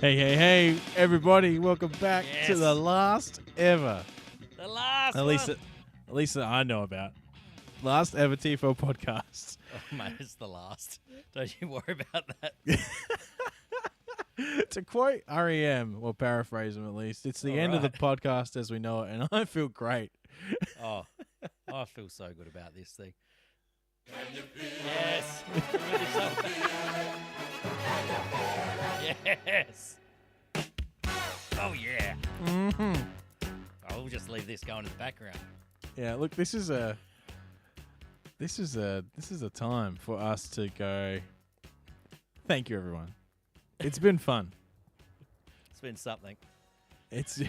Hey, everybody. Welcome back to the last ever. The last at least that I know about. Last ever TFL podcast. Oh, mate, it's the last. Don't you worry about that. To quote REM, or paraphrase him at least, it's the end of the podcast as we know it, and I feel great. Oh, I feel so good about this thing. Yes. Yes. Oh, yeah. Mm-hmm. I'll just leave this going in the background. Yeah, look, this is a time for us to go. Thank you, everyone. It's been fun. It's been something. It's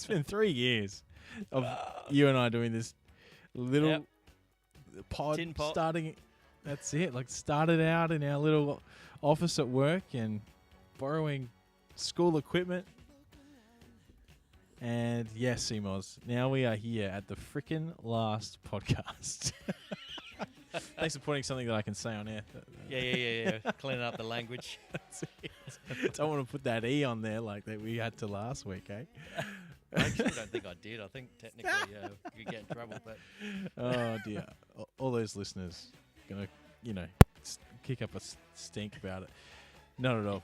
been 3 years of you and I doing this little pod starting. That's it. Like, started out in our little office at work and borrowing school equipment. And yes, Seymour's. Now we are here at the frickin' last podcast. Thanks for putting something that I can say on air. Yeah. Cleaning up the language. Don't want to put that E on there like that we had to last week, eh? I actually don't think I did. I think technically you could get in trouble. But oh, dear. All those listeners going to, kick up a stink about it. Not at all.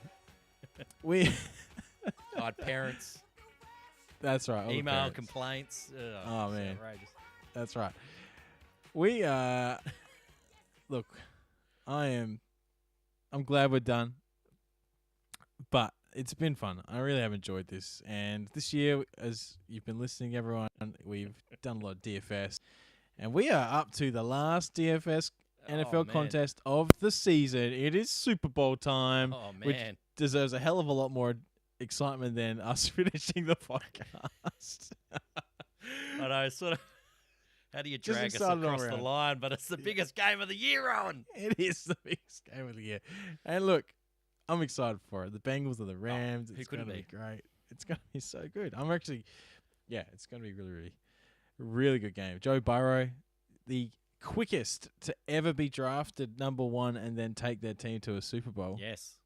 God, parents. That's right. Email complaints. Oh, man. Outrageous. That's right. We look, I'm glad we're done, but it's been fun. I really have enjoyed this, and this year, as you've been listening, everyone, we've done a lot of DFS, and we are up to the last DFS NFL contest of the season. It is Super Bowl time, which deserves a hell of a lot more excitement than us finishing the podcast. I know, sort of. How do you drag us across the line? But it's the biggest game of the year, Owen. It is the biggest game of the year. And look, I'm excited for it. The Bengals are the Rams. It's going to be great. It's going to be so good. It's going to be really, really, really good game. Joe Burrow, the quickest to ever be drafted number one and then take their team to a Super Bowl. Yes.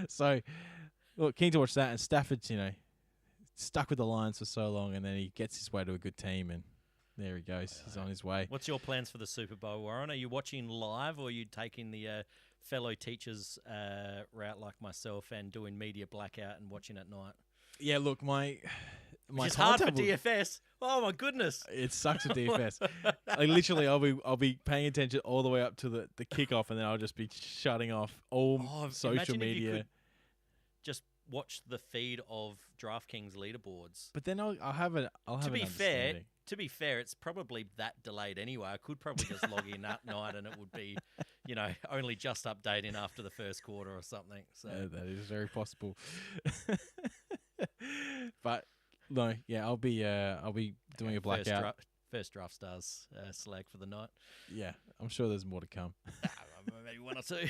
So, look, keen to watch that. And Stafford's, stuck with the Lions for so long, and then he gets his way to a good team, and there he goes. He's on his way. What's your plans for the Super Bowl, Warren? Are you watching live, or are you taking the fellow teachers route like myself and doing media blackout and watching at night? Yeah, look, it's hard for DFS. Oh my goodness, it sucks with DFS. I'll be paying attention all the way up to the kickoff, and then I'll just be shutting off all social media. If you could just watch the feed of DraftKings leaderboards. But then I'll have an understanding. To be fair, it's probably that delayed anyway. I could probably just log in that night, and it would be, only just updating after the first quarter or something. So that is very possible. But no, I'll be doing a blackout. First Draftstars slag for the night. Yeah, I'm sure there's more to come. Maybe one or two.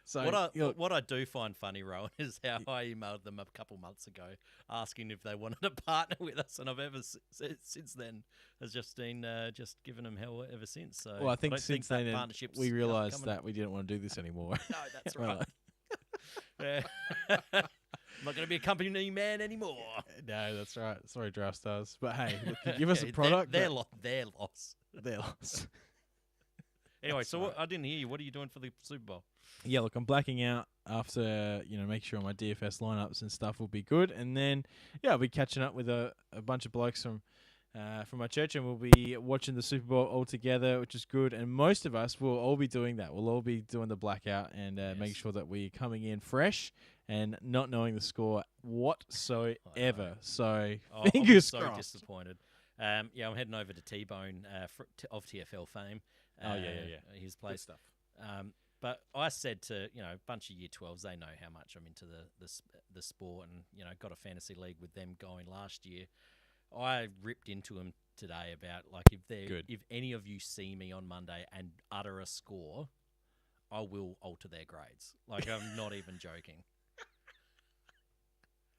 So what I do find funny, Rowan, is how I emailed them a couple months ago asking if they wanted to partner with us, and I've ever since then has just been just given them hell ever since. So well, I think since then we realised that we didn't want to do this anymore. No, that's right. I'm not going to be a company man anymore. No, that's right. Sorry, Draftstars, but hey, look, give us a product. Their loss. Their loss. Anyway, so I didn't hear you. What are you doing for the Super Bowl? Yeah, look, I'm blacking out after, make sure my DFS lineups and stuff will be good. And then, I'll be catching up with a bunch of blokes from my church, and we'll be watching the Super Bowl all together, which is good. And most of us will all be doing that. We'll all be doing the blackout and making sure that we're coming in fresh and not knowing the score whatsoever. So, fingers crossed. I'm so disappointed. I'm heading over to T-Bone of TFL fame. His place. Good stuff. But I said to a bunch of Year 12s, they know how much I'm into the sport, and got a fantasy league with them going last year. I ripped into them today about if any of you see me on Monday and utter a score, I will alter their grades. Like, I'm not even joking.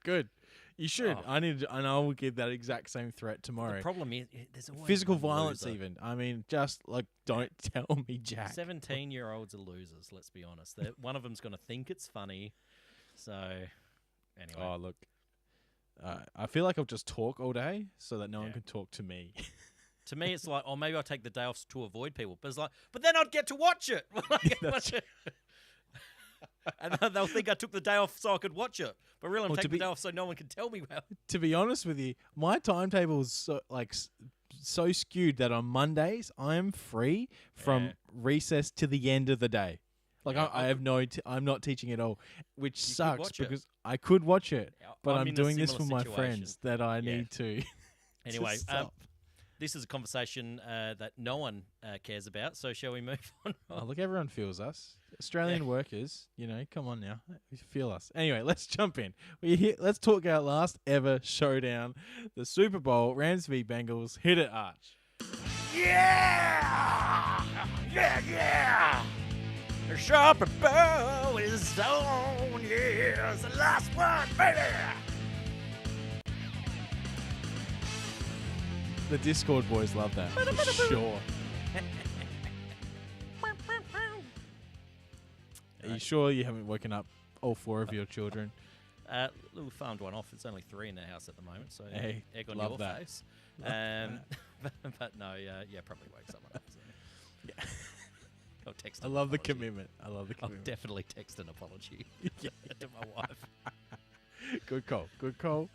Good. You should. Oh. And I will give that exact same threat tomorrow. The problem is, there's always Physical one violence, loser. even. I mean, just like, don't tell me, Jack. 17-year-olds are losers. Let's be honest. One of them's going to think it's funny. So, anyway. Oh, look. I feel like I'll just talk all day so that no one can talk to me. To me, it's like, oh, maybe I'll take the day off to avoid people. But it's like, but then I'd get to watch it. And they'll think I took the day off so I could watch it. But really, I'm taking the day off so no one can tell me well. To be honest with you, my timetable is so skewed that on Mondays I am free from recess to the end of the day. Like I have I'm not teaching at all, which sucks because I could watch it, but I'm doing this for my friends that I need to. Anyway, this is a conversation that no one cares about. So shall we move on? Oh, look, everyone feels us. Australian workers, come on now, feel us. Anyway, let's jump in. Let's talk our last ever showdown, the Super Bowl, Rams v Bengals. Hit it, Arch. Yeah! The Super Bowl is on. Yeah, it's the last one, baby. The Discord boys love that, for sure. Are you sure you haven't woken up all four of your children? We found one off. It's only 3 in the house at the moment, so hey, egg on love your that. face. But no, probably wake someone up. So. Yeah. I'll text. I love the commitment. I'll definitely text an apology to my wife. Good call.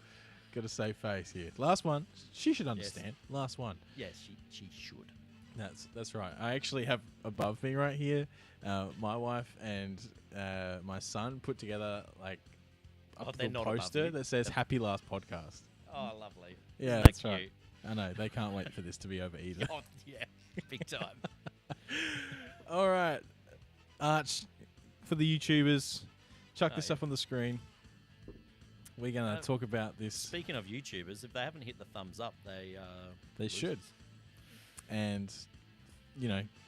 Got a safe face here. Last one. She should understand. Yes. Last one. Yes, she should. That's right. I actually have above me right here, my wife and my son put together like a poster that says "Happy Last Podcast." Oh, lovely! Yeah, Isn't that's that right. cute? I know they can't wait for this to be over either. Oh, yeah, big time. All right, Arch, for the YouTubers, chuck this up on the screen. We're going to talk about this. Speaking of YouTubers, if they haven't hit the thumbs up, they should. And,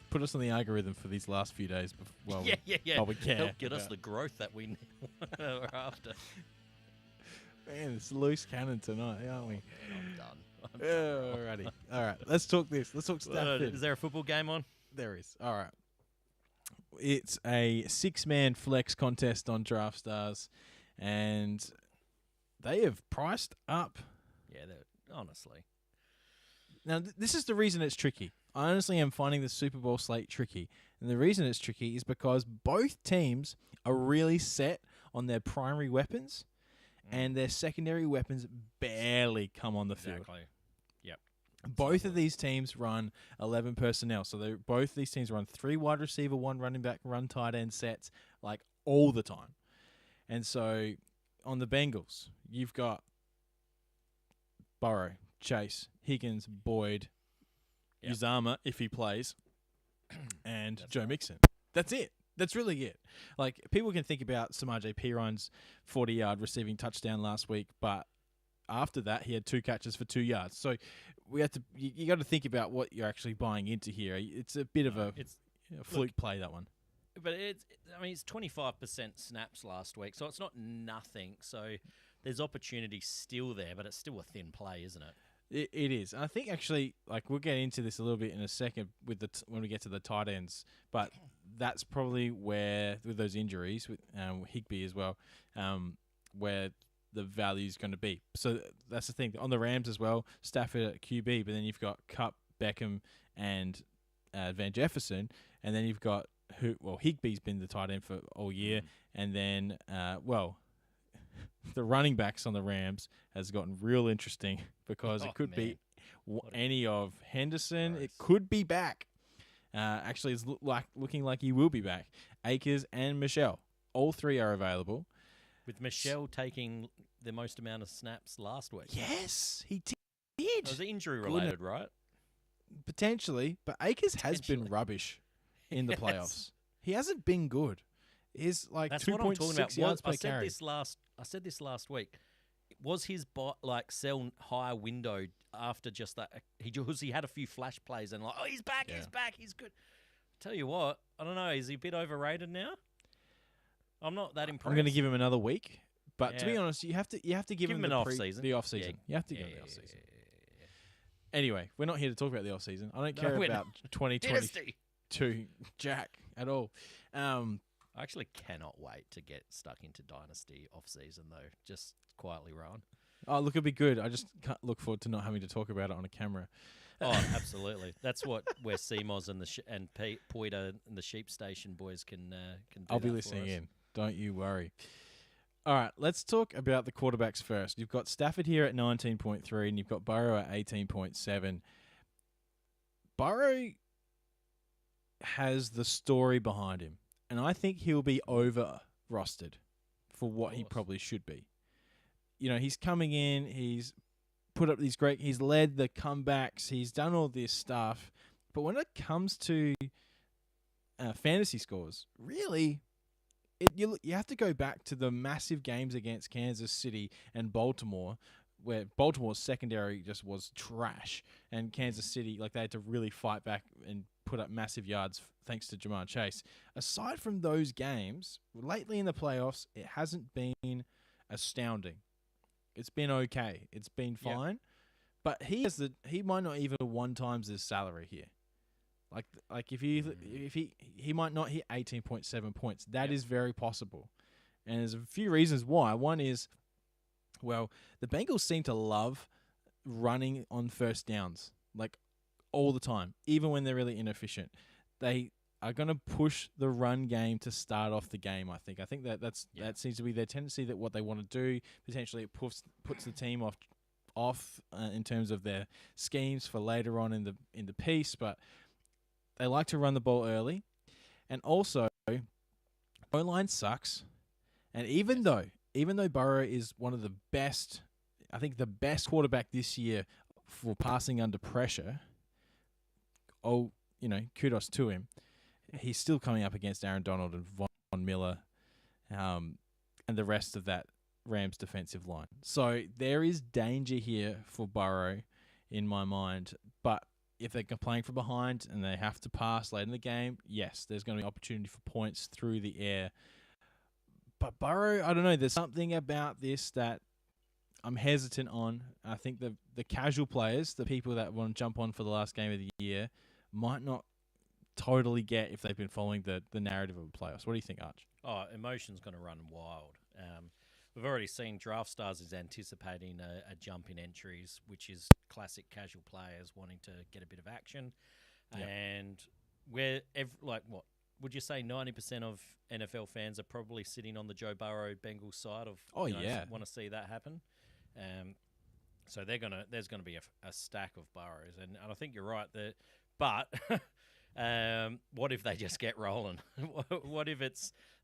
put us on the algorithm for these last few days. While we can. Help get us the growth that we are after. Man, it's loose cannon tonight, aren't we? I'm done. Alrighty. All right, let's talk this. Let's talk Stafford. Is there a football game on? There is. All right. It's a 6-man flex contest on Draftstars, and they have priced up. Yeah, honestly. Now, this is the reason it's tricky. I honestly am finding the Super Bowl slate tricky. And the reason it's tricky is because both teams are really set on their primary weapons, and their secondary weapons barely come on the field. Exactly. Yep. Both of these teams run 11 personnel. So both these teams run 3 wide receiver, 1 running back, run tight end sets, like all the time. And so on the Bengals, you've got Burrow, Chase, Higgins, Boyd, Uzama, if he plays, and Joe Mixon. That's it. That's really it. Like, people can think about Samaje Perrine's 40-yard receiving touchdown last week, but after that, he had 2 catches for 2 yards. So you got to think about what you're actually buying into here. It's a bit of a fluke play, that one. But it's 25% snaps last week, so it's not nothing. So there's opportunity still there, but it's still a thin play, isn't it? It is. And I think actually, like, we'll get into this a little bit in a second with when we get to the tight ends, but that's probably where, with those injuries, with Higbee as well, where the value is going to be. So that's the thing. On the Rams as well, Stafford at QB, but then you've got Kupp, Beckham, and Van Jefferson, and then you've got Higbee's been the tight end for all year, and then the running backs on the Rams has gotten real interesting because it could be any of Henderson. Gross. It could be back. Actually, it's looking like he will be back. Akers and Michelle, all 3 are available. With Michelle taking the most amount of snaps last week. Yes, he did. It was injury related, right? Potentially, but Akers has been rubbish in the playoffs. He hasn't been good. He's like 2.6 yards per carry. I said this last week. Was his sell high window after just that? He had a few flash plays and he's back, he's back, he's good. Tell you what, I don't know. Is he a bit overrated now? I'm not that impressed. I'm going to give him another week, But to be honest, you have to give him an the off season. The off season. You have to give him the off season. Anyway, we're not here to talk about the off season. I don't care about 2022 Jack at all. I actually cannot wait to get stuck into Dynasty off season though. Just quietly, Rowan. Oh, look, it'll be good. I just can't look forward to not having to talk about it on a camera. Oh, absolutely. That's where CMOS and and Poita and the Sheep Station boys can do. I'll be listening in. Don't you worry. All right, let's talk about the quarterbacks first. You've got Stafford here at 19.3, and you've got Burrow at 18.7. Burrow has the story behind him, and I think he'll be over-rostered for what he probably should be. You know, he's coming in, he's put up these he's led the comebacks, he's done all this stuff, but when it comes to fantasy scores, really, you have to go back to the massive games against Kansas City and Baltimore, where Baltimore's secondary just was trash, and Kansas City, they had to really fight back and put up massive yards thanks to Jamal Chase. Aside from those games, lately in the playoffs, it hasn't been astounding. It's been okay. It's been fine. Yep. But he might not even 1 times his salary here. If he might not hit 18.7 points. That is very possible. And there's a few reasons why. One is, well, the Bengals seem to love running on first downs, all the time, even when they're really inefficient. They are going to push the run game to start off the game, I think. I think that seems to be their tendency, that what they want to do. Potentially it puts the team off in terms of their schemes for later on in the piece, but they like to run the ball early. And also, O-line sucks. And even though Burrow is one of the best, I think the best quarterback this year for passing under pressure, kudos to him. He's still coming up against Aaron Donald and Von Miller and the rest of that Rams defensive line. So there is danger here for Burrow in my mind. But if they're playing from behind and they have to pass late in the game, yes, there's going to be opportunity for points through the air. But Burrow, I don't know, there's something about this that I'm hesitant on. I think the casual players, the people that want to jump on for the last game of the year, might not totally get if they've been following the narrative of the playoffs. What do you think, Arch? Oh, emotion's going to run wild. We've already seen Draftstars is anticipating a jump in entries, which is classic casual players wanting to get a bit of action. Yep. And what would you say 90% of NFL fans are probably sitting on the Joe Burrow Bengals side of want to see that happen. So there's gonna be a stack of Burrows, and I think you're right there. But what if they just get rolling? What if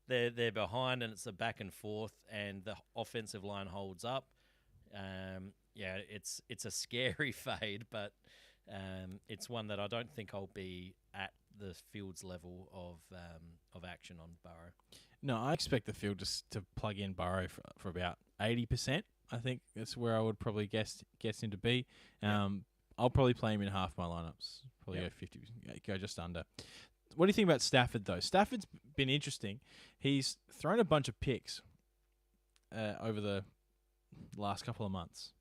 they're behind and it's a back and forth and the offensive line holds up? It's a scary fade, but it's one that I don't think I'll be at the field's level of action on Burrow. No, I expect the field to plug in Burrow for about 80%. I think that's where I would probably guess him to be. I'll probably play him in half my lineups. Probably go 50, go just under. What do you think about Stafford, though? Stafford's been interesting. He's thrown a bunch of picks over the last couple of months.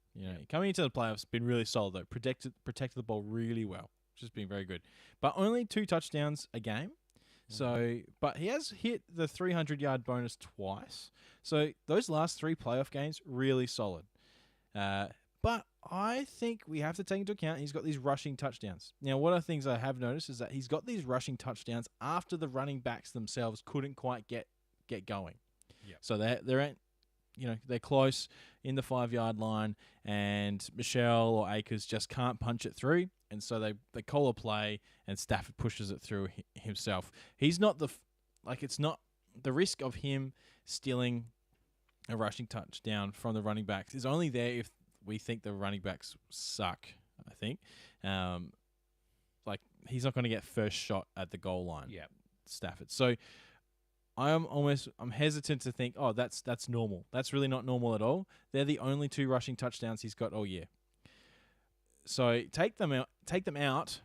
Coming into the playoffs, been really solid, though. Protected the ball really well, which has been very good. But only 2 touchdowns a game. So, but he has hit the 300-yard bonus twice. So those last 3 playoff games, really solid. But I think we have to take into account he's got these rushing touchdowns. Now, one of the things I have noticed is that he's got these rushing touchdowns after the running backs themselves couldn't quite get going. Yep. So they're close in the 5-yard line, and Michelle or Akers just can't punch it through, and so they call a play, and Stafford pushes it through himself. He's not it's not the risk of him stealing a rushing touchdown from the running backs is only there if we think the running backs suck, I think. He's not going to get first shot at the goal line, Stafford. So I'm hesitant to think, that's normal. That's really not normal at all. They're the only 2 rushing touchdowns he's got all year. So take them out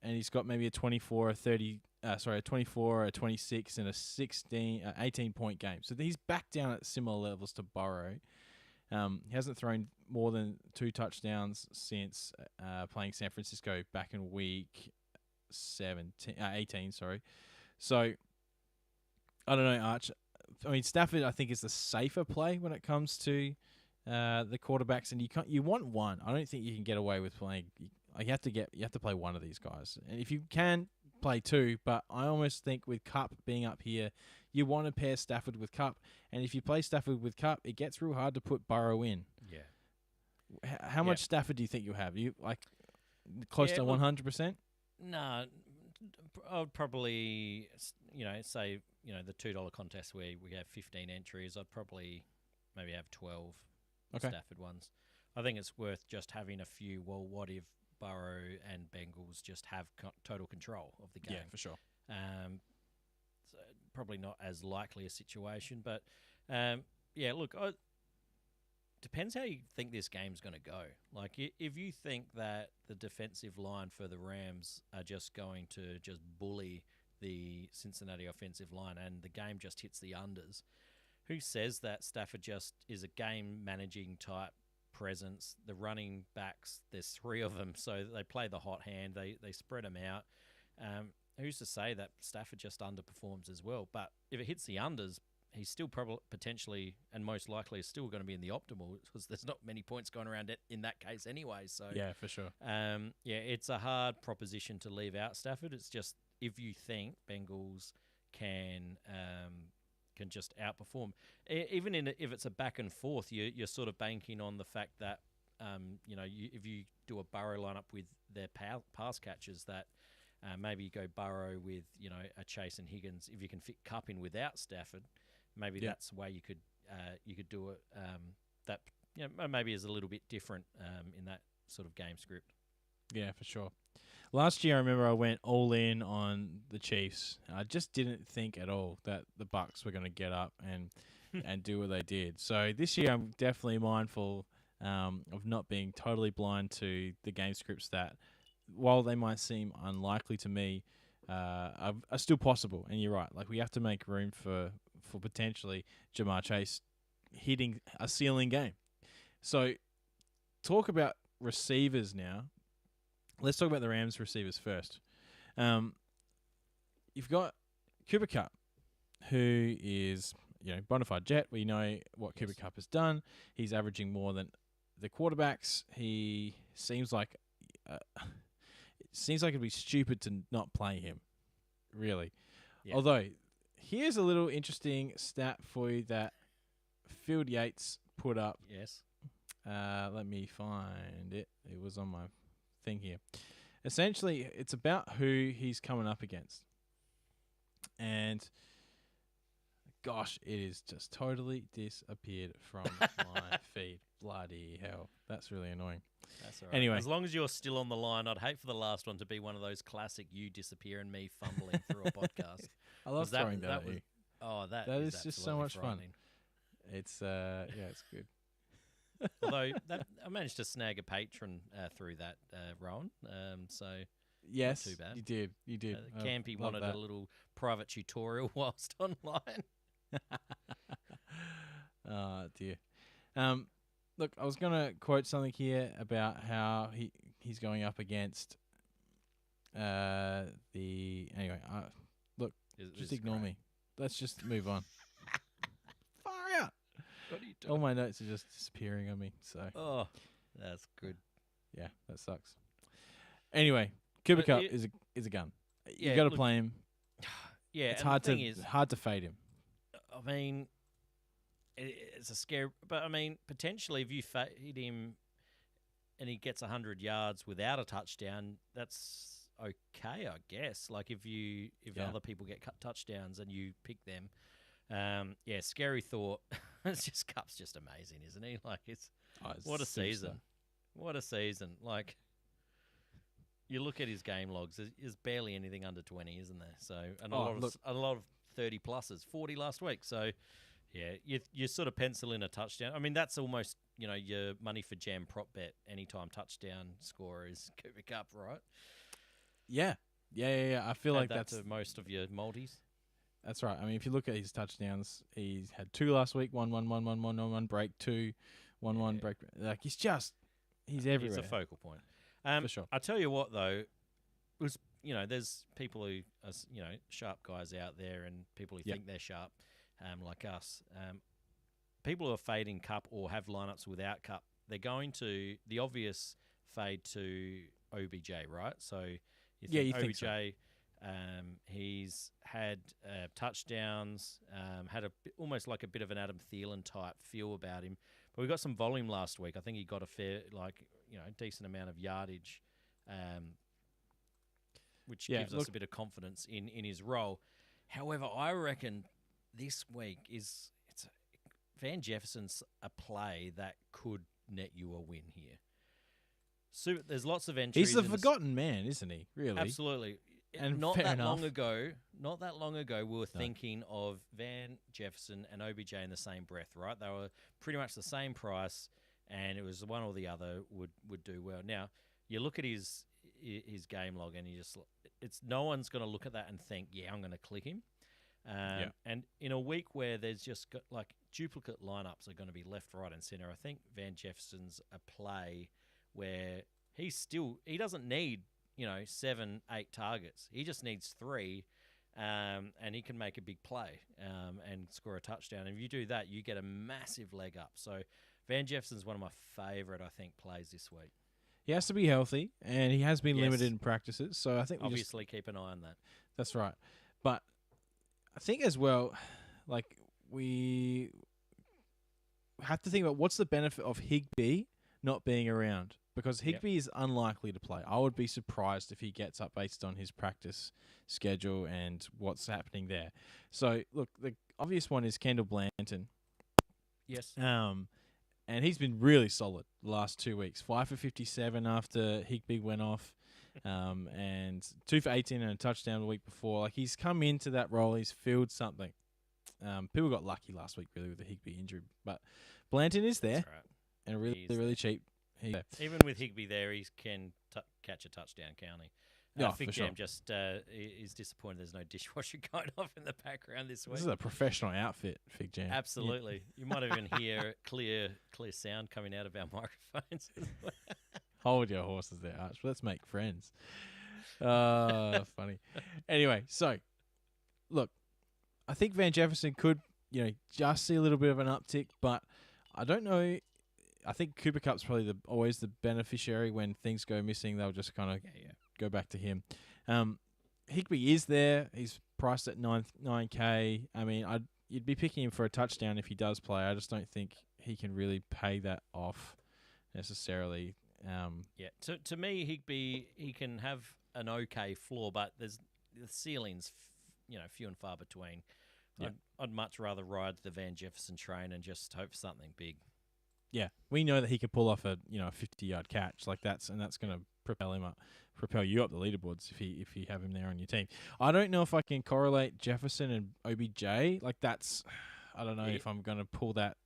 and he's got maybe a 24, a 24, a 26, and a 18-point game. So he's back down at similar levels to Burrow. He hasn't thrown more than 2 touchdowns since playing San Francisco back in week 18. Sorry. So I don't know, Arch. I mean, Stafford, I think, is the safer play when it comes to the quarterbacks, and you want one. I don't think you can get away with playing. You have to play one of these guys, and if you can play 2, but I almost think with Cup being up here, you want to pair Stafford with Cup, and if you play Stafford with Cup, it gets real hard to put Burrow in. Yeah. How much Stafford do you think you'll have? You like close to 100%? No, I would probably say the $2 contest where we have 15 entries. I'd probably maybe have 12 Stafford ones. I think it's worth just having a few. Well, what if Burrow and Bengals just have total control of the game? Yeah, for sure. So probably not as likely a situation, but look, depends how you think this game's going to go. Like, if you think that the defensive line for the Rams are just going to just bully the Cincinnati offensive line and the game just hits the unders, who says that Stafford just is a game-managing type presence? The running backs, there's 3 of them, so they play the hot hand. They spread them out. Who's to say that Stafford just underperforms as well? But if it hits the unders, he's still probably potentially and most likely is still going to be in the optimal because there's not many points going around it in that case anyway. So yeah, for sure. It's a hard proposition to leave out Stafford. It's just if you think Bengals can just outperform, even if it's a back and forth, you're sort of banking on the fact that if you do a Burrow lineup with their pass catchers, that maybe you go Burrow with a Chase and Higgins. If you can fit Cup in without Stafford, maybe that's the way you could do it. That maybe is a little bit different in that sort of game script. Yeah, for sure. Last year, I remember I went all in on the Chiefs. I just didn't think at all that the Bucs were going to get up and do what they did. So this year, I'm definitely mindful of not being totally blind to the game scripts that, while they might seem unlikely to me, are still possible. And you're right. Like, we have to make room for potentially Jamal Chase hitting a ceiling game. So talk about receivers now. Let's talk about the Rams receivers first. You've got Cooper Kupp, who is bona fide jet. We know what Cooper Kupp has done. He's averaging more than the quarterbacks. He seems like it'd be stupid to not play him, really. Yeah. Although, here's a little interesting stat for you that Field Yates put up. Yes. Let me find it. It was on my thing here. Essentially, it's about who he's coming up against. And gosh, it is just totally disappeared from my feed. Bloody hell. That's really annoying. That's all right. Anyway. As long as you're still on the line, I'd hate for the last one to be one of those classic you disappear and me fumbling through a podcast. I love throwing that at you. Oh, that is just so much fun. It's it's good. Although I managed to snag a patron through that, Rowan. So yes, not too bad. You did. Campy wanted a little private tutorial whilst online. Oh dear. Look, I was gonna quote something here about how he's going up against anyway. Look, just ignore me. Let's just move on. Far out. What are you doing? All my notes are just disappearing on me. So. Oh, that's good. Yeah, that sucks. Anyway, Cooper Kupp is a gun. You got to play him. Yeah, it's hard to fade him. I mean, it's a scare, but I mean, potentially if you fade him and he gets 100 yards without a touchdown, that's okay, I guess. Like if other people get touchdowns and you pick them. Scary thought. It's just Kupp's just amazing, isn't he? Like what a season. What a season. Like you look at his game logs, there's barely anything under 20, isn't there? So a lot of 30 pluses, 40 last week. So yeah, you sort of pencil in a touchdown. I mean, that's almost, your money for jam prop bet anytime touchdown scorer is Cooper Kupp, right? Yeah. I feel like that that's to most of your multis. That's right. I mean, if you look at his touchdowns, he's had 2 last week, 1, break 2, 1, break. Like he's everywhere. He's a focal point. For sure. I tell you what though, was there's people who are sharp guys out there and people who think they're sharp, like us. People who are fading Cup or have lineups without Cup, they're going to the obvious fade to OBJ, right? So you think think OBJ. so. He's had touchdowns, had almost like a bit of an Adam Thielen type feel about him. But we got some volume last week. I think he got a fair, decent amount of yardage, which gives us a bit of confidence in his role. However, I reckon this week Van Jefferson's a play that could net you a win here. So there's lots of entries. He's the forgotten man, isn't he? Really, absolutely. And not fair that enough. long ago, we were thinking of Van Jefferson and OBJ in the same breath, right? They were pretty much the same price, and it was one or the other would do well. Now you look at his game log, and no one's going to look at that and think, yeah, I'm going to click him. And in a week where there's just got duplicate lineups are going to be left, right, and center, I think Van Jefferson's a play where he doesn't need 7, 8 targets. He just needs 3, and he can make a big play and score a touchdown. And if you do that, you get a massive leg up. So Van Jefferson's one of my favorite, I think, plays this week. He has to be healthy, and he has been limited in practices. So I think obviously keep an eye on that. That's right. But I think as well, we have to think about what's the benefit of Higbee not being around, because Higbee is unlikely to play. I would be surprised if he gets up based on his practice schedule and what's happening there. So, look, the obvious one is Kendall Blanton. Yes. And he's been really solid the last 2 weeks. 5 for 57 after Higbee went off, and 2 for 18 and a touchdown the week before. He's come into that role. He's filled something. People got lucky last week, really, with the Higbee injury. But Blanton is there. That's right. And really cheap. Even with Higbee there, he can catch a touchdown, can't he? Fig Jam just is disappointed there's no dishwasher going off in the background this week. This is a professional outfit, Fig Jam. Absolutely. Yeah. You might even hear clear sound coming out of our microphones. Hold your horses there, Arch. Let's make friends. Funny. Anyway, so, look, I think Van Jefferson could, just see a little bit of an uptick, but I don't know. I think Cooper Kupp's probably always the beneficiary when things go missing. They'll just kind of go back to him. Higbee is there. He's priced at 9K. I mean, you'd be picking him for a touchdown if he does play. I just don't think he can really pay that off necessarily. To me, Higbee, he can have an okay floor, but the ceiling's few and far between. Yeah. I'd much rather ride the Van Jefferson train and just hope for something big. Yeah, we know that he could pull off a 50-yard catch that's going to propel you up the leaderboards if you have him there on your team. I don't know if I can correlate Jefferson and OBJ. I don't know if I'm going to pull that.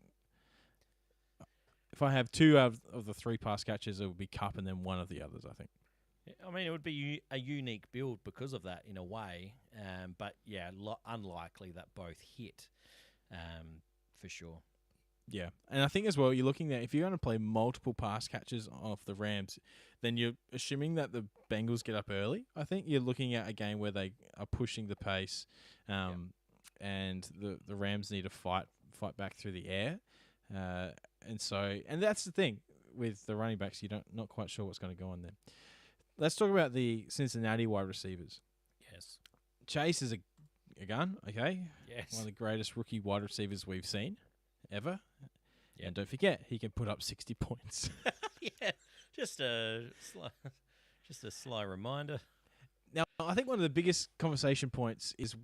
If I have 2 out of the 3 pass catches, it would be Kupp and then one of the others, I think. I mean, it would be a unique build because of that in a way, but unlikely that both hit for sure. Yeah, and I think as well, you're looking at if you're going to play multiple pass catches off the Rams, then you're assuming that the Bengals get up early. I think you're looking at a game where they are pushing the pace, and the Rams need to fight back through the air, and that's the thing with the running backs. You're not quite sure what's going to go on there. Let's talk about the Cincinnati wide receivers. Yes, Chase is a gun. Okay, yes, one of the greatest rookie wide receivers we've seen ever. Yep. And don't forget, he can put up 60 points. Yeah, just a sly reminder. Now, I think one of the biggest conversation points is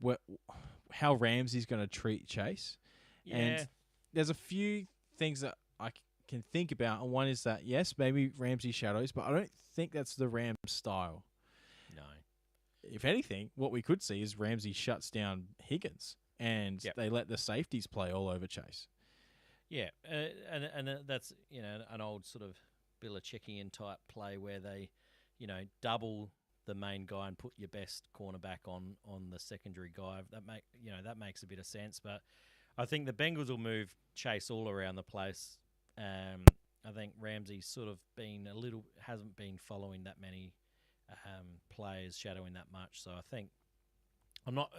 how Ramsey's going to treat Chase. Yeah. And there's a few things that I can think about. And one is that, yes, maybe Ramsey shadows, but I don't think that's the Rams style. No. If anything, what we could see is Ramsey shuts down Higgins and they let the safeties play all over Chase. Yeah, and that's an old sort of Belichickian type play where they, double the main guy and put your best cornerback on the secondary guy. That makes a bit of sense. But I think the Bengals will move Chase all around the place. I think Ramsey's sort of hasn't been following that many players, shadowing that much. So I think I'm not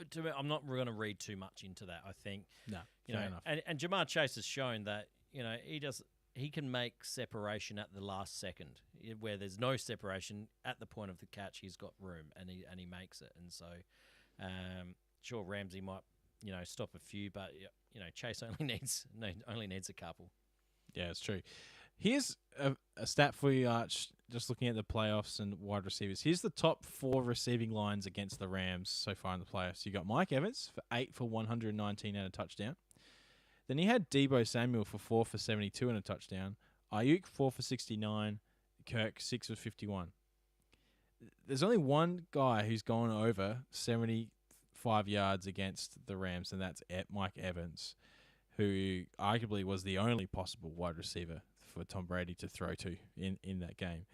going to read too much into that. I think fair enough. And Jamal Chase has shown that he can make separation at the last second, where there's no separation at the point of the catch. He's got room and he makes it. And so, sure, Ramsey might stop a few, but Chase only needs a couple. Yeah, it's true. Here's a stat for you, Arch, just looking at the playoffs and wide receivers. Here's the top 4 receiving lines against the Rams so far in the playoffs. You got Mike Evans for 8 for 119 and a touchdown. Then he had Deebo Samuel for 4 for 72 and a touchdown. Ayuk 4 for 69. Kirk 6 for 51. There's only one guy who's gone over 75 yards against the Rams, and that's Mike Evans, who arguably was the only possible wide receiver for Tom Brady to throw to in that game.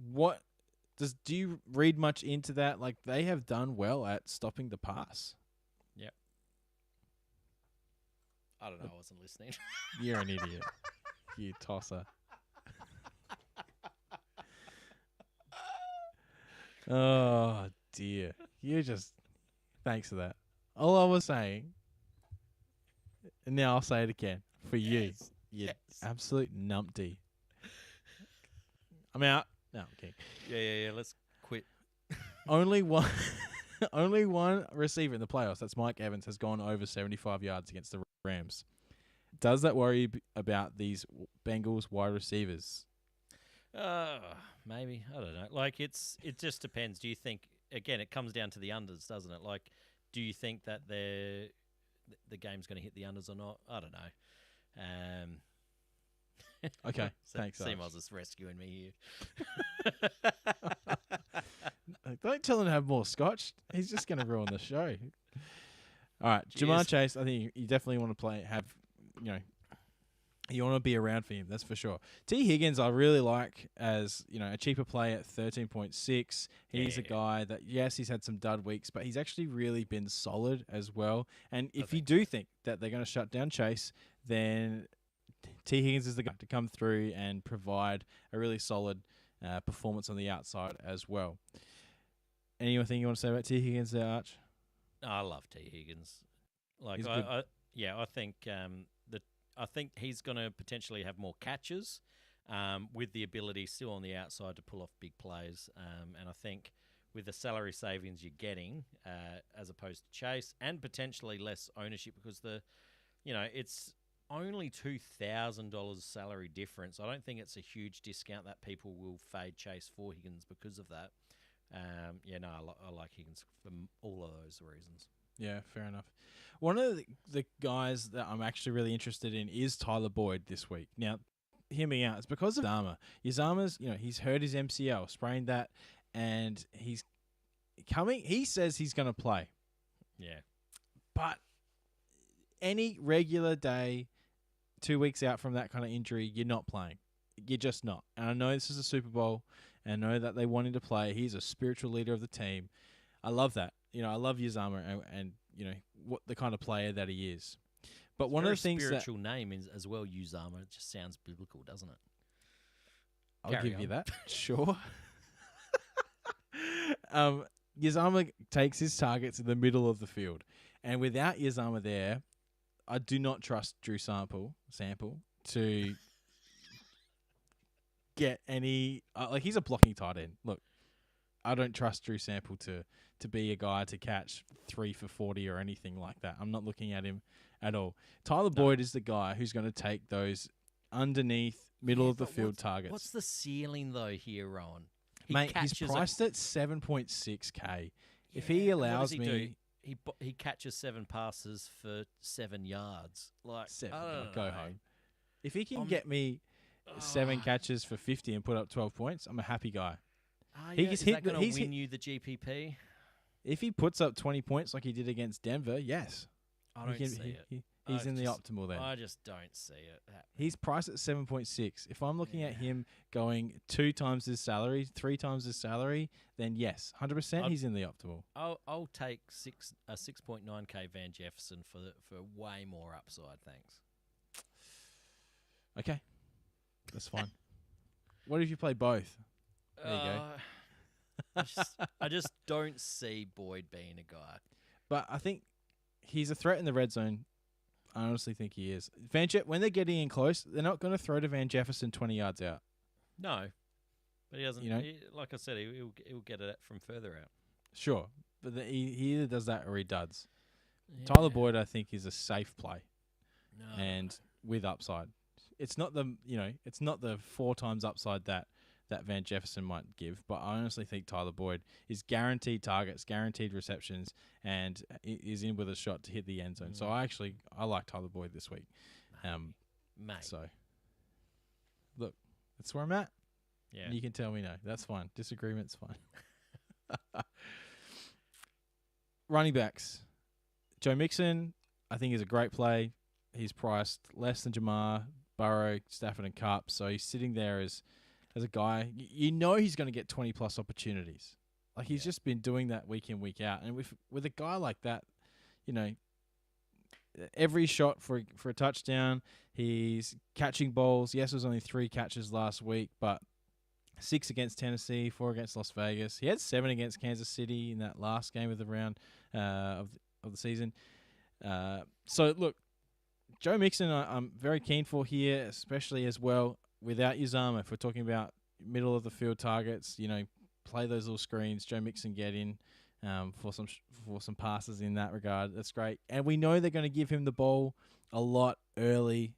Do you read much into that? Like, they have done well at stopping the pass. Yep. I don't know. I wasn't listening. You're an idiot. You tosser. Oh, dear. Thanks for that. All I was saying, and now I'll say it again, for you, you absolute numpty. I'm out. No, I'm kidding. Yeah. Let's quit. Only one receiver in the playoffs, that's Mike Evans, has gone over 75 yards against the Rams. Does that worry you about these Bengals wide receivers? Maybe. I don't know. Like, it just depends. Do you think, again, it comes down to the unders, doesn't it? Like, do you think that the game's going to hit the unders or not? I don't know. Okay, thanks. Seemo's just rescuing me here. Don't tell him to have more scotch. He's just going to ruin the show. All right, Jamal Chase, I think you definitely want to you want to be around for him, that's for sure. T. Higgins, I really like as, a cheaper play at 13.6. He's a guy that, yes, he's had some dud weeks, but he's actually really been solid as well. And if you do think that they're going to shut down Chase, then T. Higgins is the guy to come through and provide a really solid performance on the outside as well. Anything you want to say about T. Higgins there, Arch? I love T. Higgins. Like, I think I think he's going to potentially have more catches, with the ability still on the outside to pull off big plays. And I think with the salary savings you're getting, as opposed to Chase, and potentially less ownership, because it's only $2,000 salary difference. I don't think it's a huge discount that people will fade Chase for Higgins because of that. I like Higgins for all of those reasons. Yeah, fair enough. One of the guys that I'm actually really interested in is Tyler Boyd this week. Now, hear me out. It's because of Uzama. Uzama's, he's hurt his MCL, sprained that, and he's coming. He says he's going to play. Yeah. But any regular day, 2 weeks out from that kind of injury, you're not playing. You're just not. And I know this is a Super Bowl, and I know that they want him to play. He's a spiritual leader of the team. I love that. I love Uzama and what the kind of player that he is. But one of the things spiritual name is as well, Uzama. It just sounds biblical, doesn't it? I'll give you that. Sure. Uzama takes his targets in the middle of the field. And without Uzama there, I do not trust Drew Sample to get any... he's a blocking tight end. Look, I don't trust Drew Sample to be a guy to catch 3 for 40 or anything like that. I'm not looking at him at all. Tyler Boyd is the guy who's going to take those underneath, middle of the field targets. What's the ceiling, though, here, Rowan? Mate, he's priced at 7.6K. If he allows me... He catches 7 passes for 7 yards. Like 7, go home. If he can get me 7 catches for 50 and put up 12 points, I'm a happy guy. Is that going to win you the GPP? If he puts up 20 points like he did against Denver, yes. I don't see it. He's in the optimal then. I just don't see it happening. He's priced at 7.6. If I'm looking at him going 2 times his salary, 3 times his salary, then yes, 100% he's in the optimal. I'll take a 6.9k Van Jefferson for way more upside. Thanks. Okay, that's fine. What if you play both? There you go. I just don't see Boyd being a guy. But I think he's a threat in the red zone. I honestly think he is. When they're getting in close, they're not going to throw to Van Jefferson 20 yards out. No, but he doesn't. You know? Like I said, he'll get it from further out. Sure, but he either does that or he duds. Yeah. Tyler Boyd, I think, is a safe play, and with upside. It's not the 4 times upside that Van Jefferson might give, but I honestly think Tyler Boyd is guaranteed targets, guaranteed receptions, and is in with a shot to hit the end zone. So I like Tyler Boyd this week. Mate. So, look, that's where I'm at. Yeah. And you can tell me no. That's fine. Disagreement's fine. Running backs. Joe Mixon, I think, is a great play. He's priced less than Jamar, Burrow, Stafford, and Cup. So he's sitting there as a guy. You know he's going to get 20-plus opportunities. Like, he's just been doing that week in, week out. And with a guy like that, you know, every shot for a touchdown, he's catching balls. Yes, it was only 3 catches last week, but 6 against Tennessee, 4 against Las Vegas. He had 7 against Kansas City in that last game of the round of the season. So, look, Joe Mixon I'm very keen for here, especially as well without Uzama. If we're talking about middle of the field targets, you know, play those little screens. Joe Mixon get in for some passes in that regard. That's great. And we know they're going to give him the ball a lot early.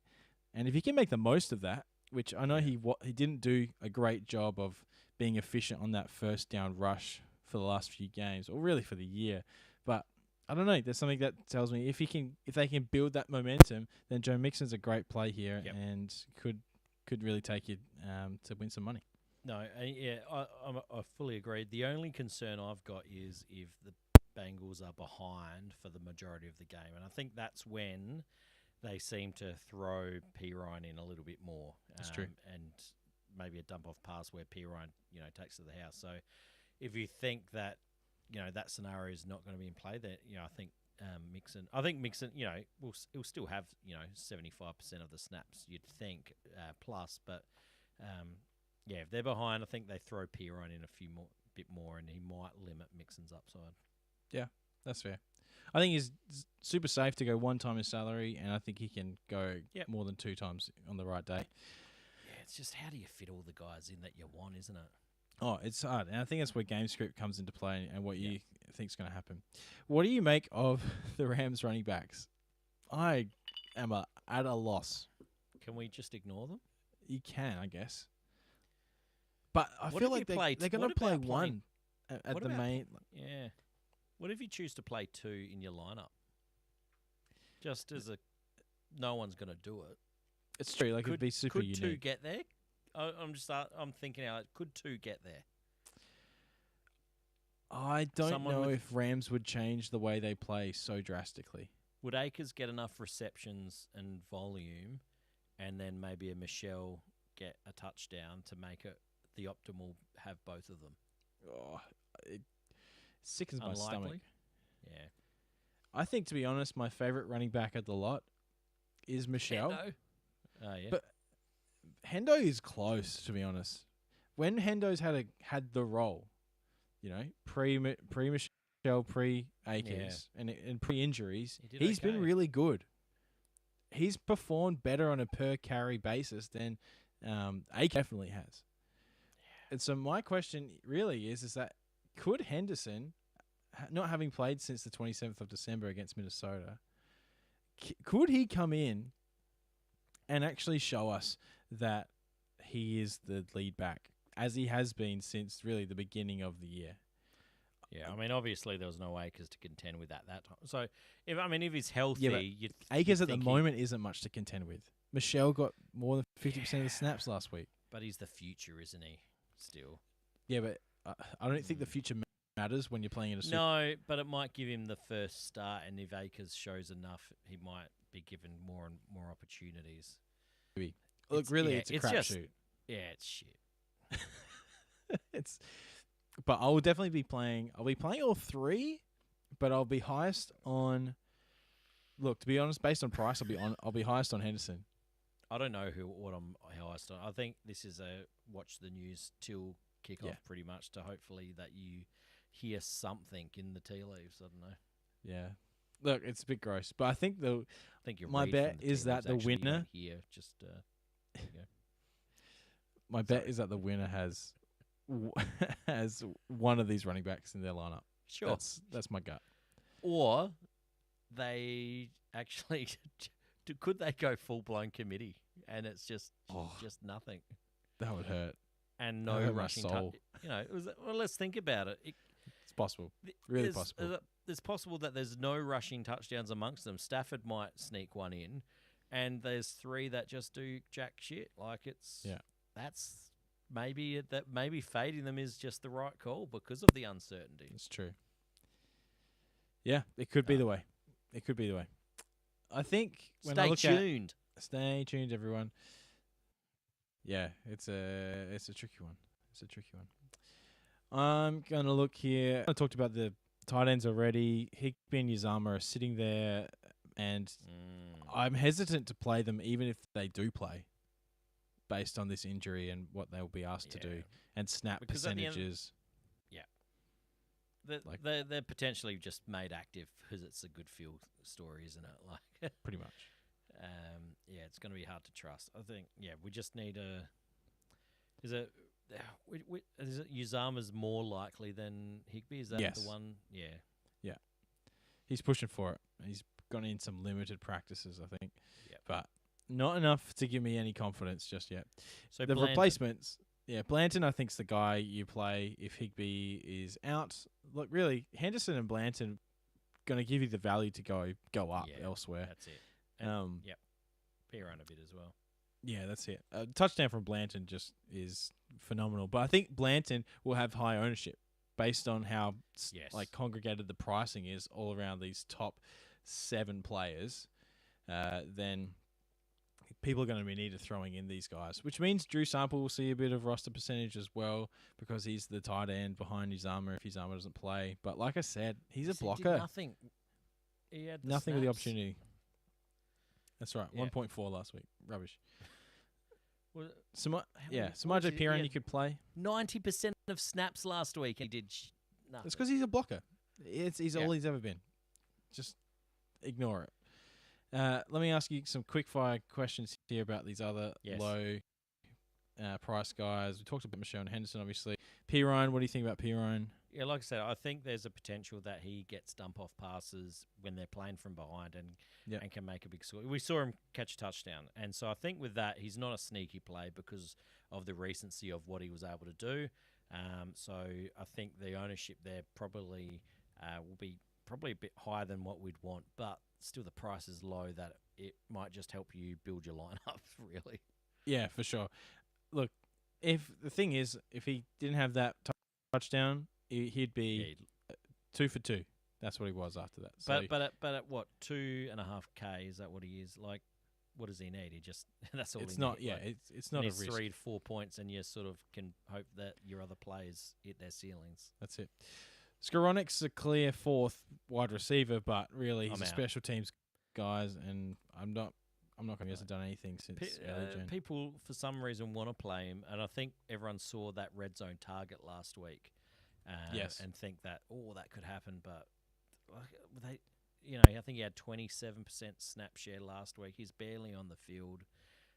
And if he can make the most of that, which I know he didn't do a great job of being efficient on that first down rush for the last few games, or really for the year. But I don't know. There's something that tells me if they can build that momentum, then Joe Mixon's a great play here and could really take you to win some money. No, I fully agree. The only concern I've got is if the Bengals are behind for the majority of the game, and I think that's when they seem to throw Pirine in a little bit more. That's true. And maybe a dump off pass where Pirine, takes to the house. So if you think that, that scenario is not going to be in play, that I think Mixon, he'll still have 75% of the snaps. You'd think plus, but if they're behind, I think they throw Pirine in a bit more, and he might limit Mixon's upside. Yeah, that's fair. I think he's super safe to go 1 time his salary, and I think he can go more than 2 times on the right day. Yeah, it's just how do you fit all the guys in that you want, isn't it? Oh, it's hard. And I think that's where game script comes into play and what you think is going to happen. What do you make of the Rams running backs? I am at a loss. Can we just ignore them? You can, I guess. But I feel like they're going to play one at the main. Yeah. What if you choose to play 2 in your lineup? Just as no one's going to do it. It's true. Like, it'd be super unique. Could 2 get there? I'm thinking out. Could 2 get there? I don't know if Rams would change the way they play so drastically. Would Akers get enough receptions and volume, and then maybe a Michelle get a touchdown to make it the optimal have both of them? Oh, it sickens my stomach. Yeah. I think, to be honest, my favorite running back of the lot is Michelle. Hendo. Yeah. But Hendo is close, to be honest. When Hendo's had the role, pre-Michelle, pre-Akers, and pre-injuries, he's been really good. He's performed better on a per-carry basis than Akers definitely has. And so my question really is that could Henderson, not having played since the 27th of December against Minnesota, could he come in and actually show us that he is the lead back, as he has been since really the beginning of the year? Yeah, I mean, obviously there was no Akers to contend with at that time. So, if he's healthy, Akers at the moment isn't much to contend with. Michelle got more than 50% of the snaps last week. But he's the future, isn't he? Still. Yeah, but I don't think the future matters when you're playing in a super. No, but it might give him the first start, and if Akers shows enough, he might be given more and more opportunities. Look, really, it's a crapshoot. Yeah, it's shit. But I will definitely be playing. I'll be playing all three, but I'll be highest on. Look, to be honest, based on price, I'll be highest on Henderson. I don't know what I'm highest on. I think this is a watch the news till kickoff, pretty much, to hopefully that you hear something in the tea leaves. I don't know. Yeah, look, it's a bit gross, but I think my read bet from the is tea that leaves the actually winner. Here, just there you go. My bet is that the winner has one of these running backs in their lineup. Sure, that's my gut. Or they actually could they go full blown committee and it's just nothing. That would hurt. And no rushing touch. Well, let's think about it. It's possible. Really possible. It's possible that there's no rushing touchdowns amongst them. Stafford might sneak one in, and there's three that just do jack shit. Like that's maybe fading them is just the right call because of the uncertainty. It's true. Yeah, it could be the way. It could be the way. I think when I look stay tuned, everyone. Yeah, it's a tricky one. It's a tricky one. I'm gonna look here. I talked about the tight ends already. Higbee and Uzama are sitting there, and I'm hesitant to play them, even if they do play, based on this injury and what they'll be asked to do and snap percentages. They're potentially just made active because it's a good field story, isn't it? Like pretty much. It's going to be hard to trust. I think. We just need a. Is it Uzama's more likely than Higbee? Is that the one? Yeah. Yeah. He's pushing for it. He's gone in some limited practices, I think, but not enough to give me any confidence just yet. So the replacements. Yeah, Blanton, I think, is the guy you play if Higbee is out. Look, really, Henderson and Blanton going to give you the value to go up elsewhere. That's it. And, Piran a bit as well. Yeah, that's it. A touchdown from Blanton just is phenomenal. But I think Blanton will have high ownership based on how congregated the pricing is all around these top 7 players. Then people are going to be needed throwing in these guys, which means Drew Sample will see a bit of roster percentage as well because he's the tight end behind Uzama if Uzama doesn't play. But like I said, he's a blocker. Nothing. He had nothing with the opportunity. That's right. 1.4 last week. Rubbish. Samaje Perine you could play. 90% of snaps last week. He did nothing. It's because he's a blocker. He's all he's ever been. Just ignore it. Let me ask you some quick fire questions here about these other low price guys. We talked about Michelle and Henderson, obviously. Perine, what do you think about Perine? Yeah, like I said, I think there's a potential that he gets dump off passes when they're playing from behind and can make a big score. We saw him catch a touchdown. And so I think with that, he's not a sneaky play because of the recency of what he was able to do. So I think the ownership there probably will be probably a bit higher than what we'd want, but still the price is low that it might just help you build your lineup, really. Yeah, for sure. Look, if he didn't have that touchdown, he'd be 2 for 2. That's what he was after that. So but at what, 2.5K? Is that what he is? Like, what does he need? He just that's all. It's he not. Need. Yeah, like, it's not a risk. 3 to 4 points, and you sort of can hope that your other players hit their ceilings. That's it. Skoronic's a clear 4th wide receiver, but really he's a special teams guys, and I'm not going to have done anything since early June. People for some reason want to play him, and I think everyone saw that red zone target last week. And think that that could happen, but I think he had 27% snap share last week. He's barely on the field.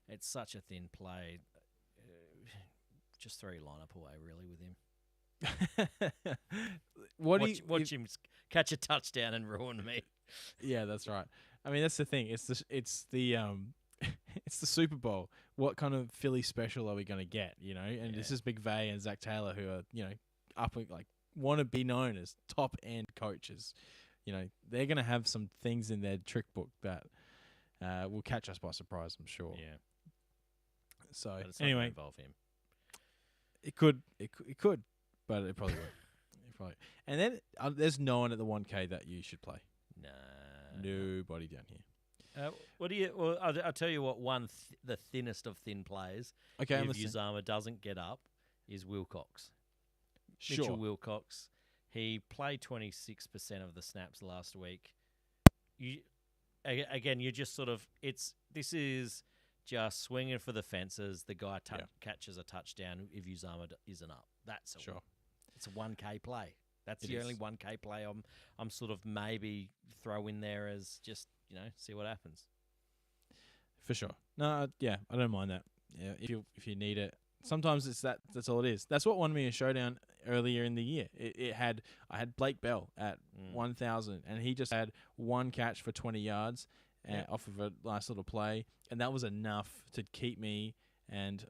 It's such a thin play. Just throw your lineup away, really, with him. Watch him catch a touchdown and ruin me. Yeah, that's right. I mean, that's the thing. It's the it's the Super Bowl. What kind of Philly special are we going to get? And this is McVay and Zach Taylor who are want to be known as top end coaches. They're going to have some things in their trick book that will catch us by surprise, I'm sure. Yeah. So but it's anyway, not involve him. It could, but it probably won't. And then there's no one at the 1K that you should play. Nah. Nobody down here. What do you? Well, I'll tell you what. The thinnest of thin players. Okay, if Uzama doesn't get up, is Wilcox. Sure. Mitchell Wilcox. He played 26% of the snaps last week. You're just sort of this is just swinging for the fences. The guy catches a touchdown if Uzama isn't up. That's sure. It's a 1K play. That's the only 1K play I'm sort of maybe throw in there as just, see what happens. For sure. No, yeah, I don't mind that. Yeah, if you need it. Sometimes that's all it is. That's what won me a showdown earlier in the year. I had Blake Bell at 1,000 and he just had one catch for 20 yards off of a nice little play, and that was enough to keep me. And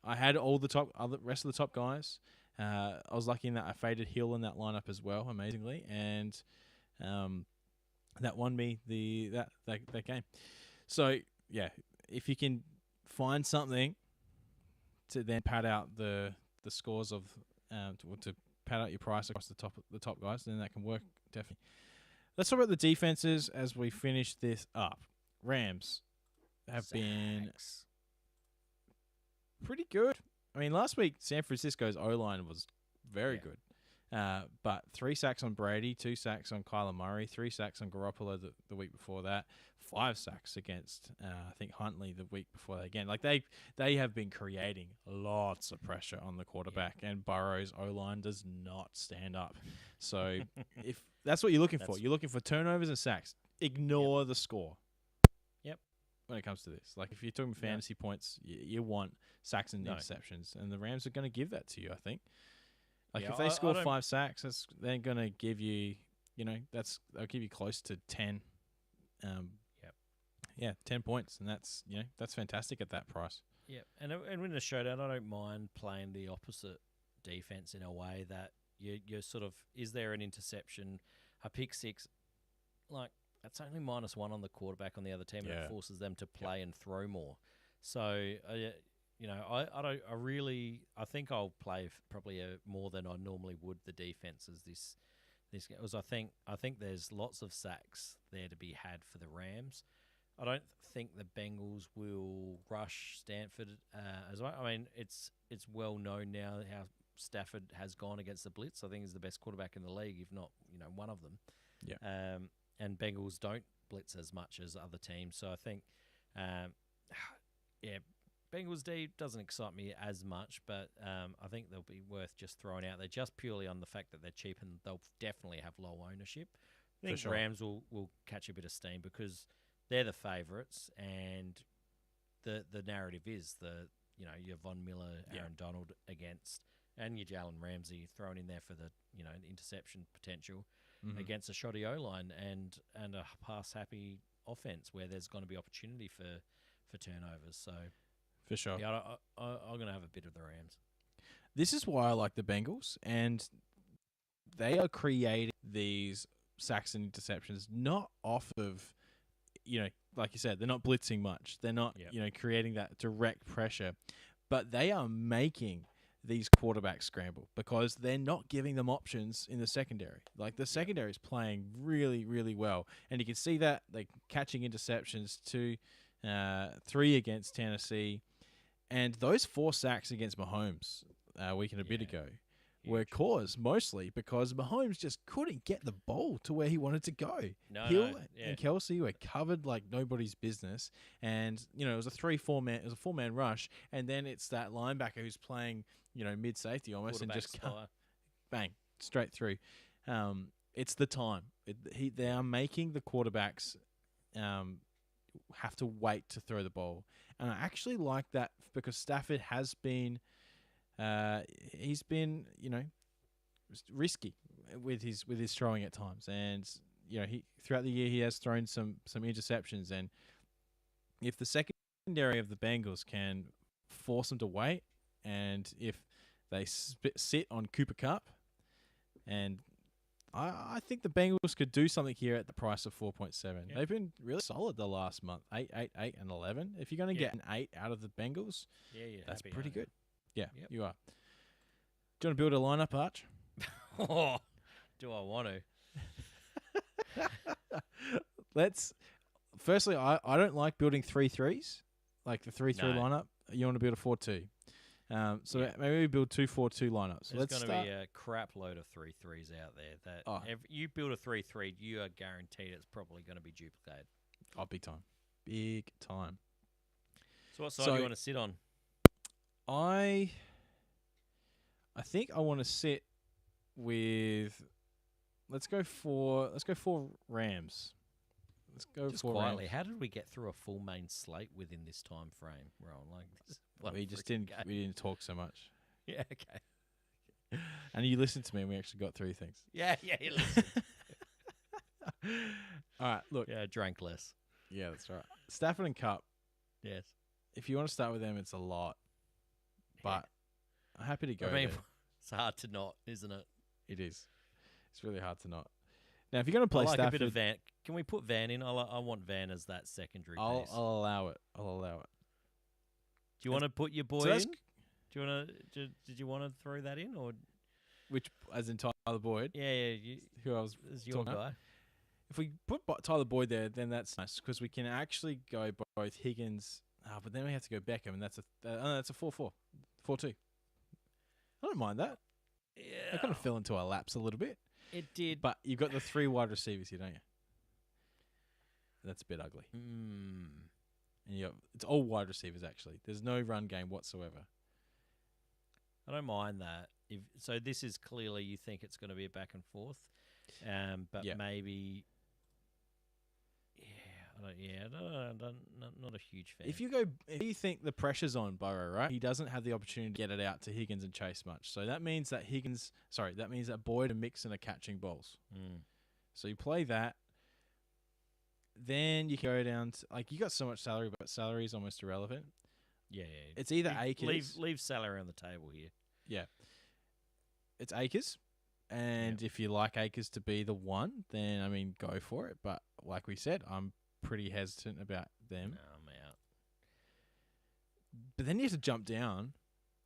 I had all the rest of the top guys. I was lucky in that I faded Hill in that lineup as well, amazingly, and that won me that game. So yeah, if you can find something to then pad out the scores of to pad out your price across the top guys, then that can work definitely. Let's talk about the defenses as we finish this up. Rams have been pretty good. I mean, last week San Francisco's O-line was very good. But 3 sacks on Brady, 2 sacks on Kyler Murray, 3 sacks on Garoppolo the week before that, 5 sacks against I think Huntley the week before that again. Like they have been creating lots of pressure on the quarterback, and Burrow's O-line does not stand up. So if that's what you're looking for, you're looking for turnovers and sacks. Ignore the score. Yep. When it comes to this, like if you're talking fantasy points, you want sacks and interceptions, and the Rams are going to give that to you, I think. Like if they score 5 sacks, they're going to give you, they'll give you close to 10. Yeah, 10 points, and that's fantastic at that price. Yeah, and in a showdown, I don't mind playing the opposite defense in a way that you're sort of, is there an interception, a pick six, like that's only -1 on the quarterback on the other team, and it forces them to play and throw more. So I think I'll play probably more than I normally would the defenses this game. I think there's lots of sacks there to be had for the Rams. I don't think the Bengals will rush Stanford as well. I mean, it's well known now how Stafford has gone against the blitz. I think he's the best quarterback in the league, if not one of them. Yeah. And Bengals don't blitz as much as other teams, so I think. Bengals D doesn't excite me as much, but I think they'll be worth just throwing out there just purely on the fact that they're cheap and they'll definitely have low ownership. I think Rams will catch a bit of steam because they're the favourites, and the narrative is your Von Miller, Aaron Donald against, and your Jalen Ramsey thrown in there for the interception potential against a shoddy O-line and a pass-happy offense where there's going to be opportunity for turnovers. So, for sure, yeah, I'm going to have a bit of the Rams. This is why I like the Bengals, and they are creating these sacks and interceptions not off of, like you said, they're not blitzing much. They're not, creating that direct pressure, but they are making these quarterbacks scramble because they're not giving them options in the secondary. Like the secondary is playing really, really well, and you can see that like catching interceptions 3 against Tennessee, and those 4 sacks against Mahomes a week and a bit ago were caused mostly because Mahomes just couldn't get the ball to where he wanted to go. Hill and Kelsey were covered like nobody's business, and it was a 4-man rush, and then it's that linebacker who's playing mid safety almost and just bang straight through. It's the time they are making the quarterbacks have to wait to throw the ball, and I actually like that because Stafford has been. He's been, risky with his throwing at times, and he throughout the year he has thrown some interceptions, and if the secondary of the Bengals can force him to wait, and if they sit on Cooper Kupp, and I think the Bengals could do something here at the price of 4.7. Yeah. They've been really solid the last month, 8, 8, 8, and 11. If you're going to get an 8 out of the Bengals, that's pretty good. Yeah, you are. Do you want to build a lineup, Arch? Oh, do I want to? Firstly, I don't like building 3-3s, like the 3-3 No. lineup. You want to build a 4-2. So Yeah. maybe we build 2-4-2 lineups. So There's let's going to start. be a crap load of 3-3s out there. That Oh. you build a 3-3, you are guaranteed it's probably going to be duplicated. Oh, big time. Big time. So what side do you want to sit on? I think I want to sit with. Let's go for Rams. Let's go Just for quietly, Rams. how did we get through a full main slate within this time frame, Ron? Like this is one We just freaking didn't. game. We didn't talk so much. Yeah, okay. And you listened to me, and we actually got through things. Yeah, you listen. All right, look. Yeah, drank less. Yeah, that's right. Stafford and Cup. Yes. If you want to start with them, it's a lot. But I'm happy to go I mean, there. it's hard to not, isn't it? It is. It's really hard to not. Now, if you're going to play I like Stafford, a bit of Van. Can we put Van in? I want Van as that secondary I'll piece. allow it. I'll allow it. Do you want to put your boy So that's- in? Do you want to? Did you want to throw that in, or Which, as in Tyler Boyd, yeah, who I was is your talking about. guy? If we put Tyler Boyd there, then that's nice because we can actually go both Higgins. But then we have to go Beckham, and that's a 4-4, 4-2. I don't mind that. Yeah, I kind of fell into our laps a little bit, it did. but you've got the 3 wide receivers here, don't you? That's a bit ugly. And it's all wide receivers actually. There's no run game whatsoever. I don't mind that. So this is clearly you think it's going to be a back and forth, but Yeah. maybe. Not a huge fan. If you think the pressure's on Burrow, right? He doesn't have the opportunity to get it out to Higgins and Chase much. So that means that Boyd and Mixon are catching balls. So you play that. Then you can go down to, you got so much salary, but salary is almost irrelevant. yeah. It's either Akers. Leave salary on the table here. Yeah. It's Akers. And if you like Akers to be the one, then, go for it. But like we said, I'm pretty hesitant about them. No, I'm out. But then you have to jump down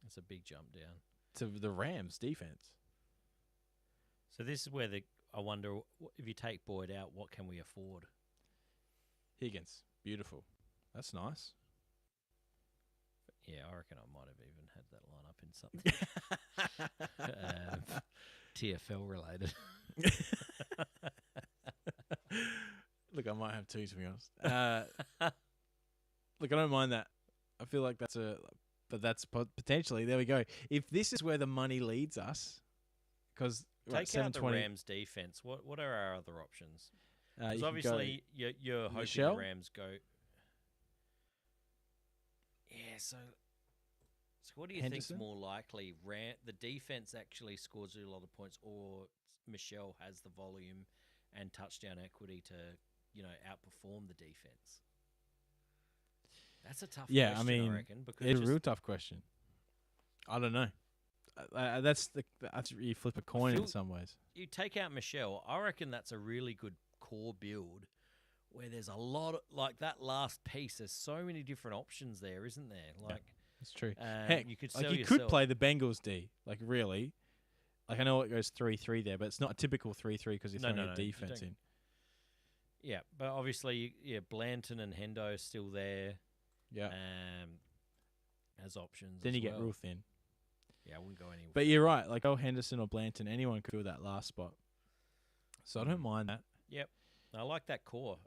It's a big jump down. to the Rams defense. So this is where I wonder if you take Boyd out, what can we afford? Higgins. Beautiful. That's nice. Yeah, I reckon I might have even had that line up in something TFL related. Look, I might have 2, to be honest. Look, I don't mind that. I feel like but that's potentially, there we go. If this is where the money leads us, because Take out the Rams defense. What are our other options? Because obviously you're hoping Michelle? the Rams go. Yeah, so what do you think's Henderson? more likely? The defense actually scores a lot of points, or Michelle has the volume and touchdown equity to outperform the defense? That's a tough question, I reckon. Because It's a real tough question. I don't know. That's you flip a coin in some ways. You take out Michelle, I reckon that's a really good core build where there's a lot of, that last piece. There's so many different options there, isn't there? It's true. Heck, you could sell you yourself. could play the Bengals D. Really. I know it goes 3-3 there, but it's not a typical 3-3 because you're throwing a defense in. Yeah, but obviously, Blanton and Hendo are still there. Yeah. As options. Then as you get well. Ruth in. Yeah, I wouldn't go anywhere. But you're right. Henderson or Blanton, anyone could fill that last spot. So I don't mind that. Yep. I like that core.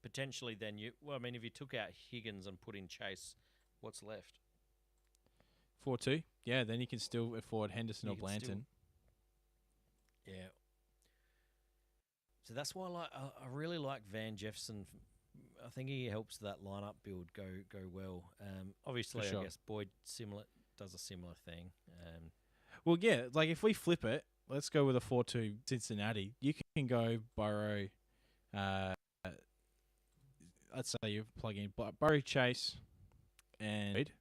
Potentially then if you took out Higgins and put in Chase, what's left? 4-2. Yeah, then you can still afford Henderson or Blanton. Yeah. So that's why I really like Van Jefferson. I think he helps that lineup build go well. Obviously, sure. I guess Boyd does a similar thing. Well, yeah, if we flip it, let's go with a 4-2 Cincinnati. You can go Burrow. Let's say you plug in Burrow, Chase, and Boyd,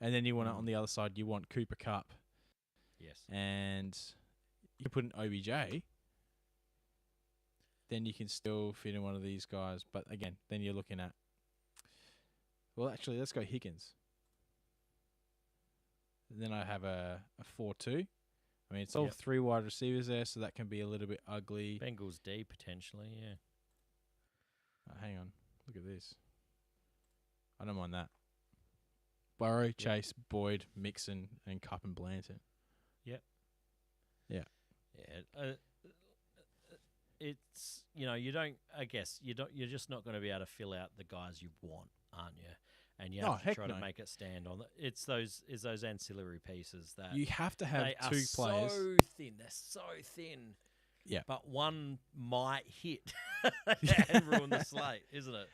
and then you want on the other side, you want Cooper Kupp. Yes. And you put an OBJ. Then you can still fit in one of these guys. But again, then you're looking at... Well, actually, let's go Higgins. And then I have a 4-2. I mean, it's all Yep. 3 wide receivers there, so that can be a little bit ugly. Bengals D potentially, yeah. Hang on. Look at this. I don't mind that. Burrow, Chase, Boyd, Mixon, and Cup and Blanton. Yep. Yeah. Yeah. It's you don't. I guess you don't. You're just not going to be able to fill out the guys you want, aren't you? And you have to try to make it stand on. It's those ancillary pieces that you have to have they 2 players. So thin. They're so thin. Yeah. But one might hit and ruin the slate, isn't it?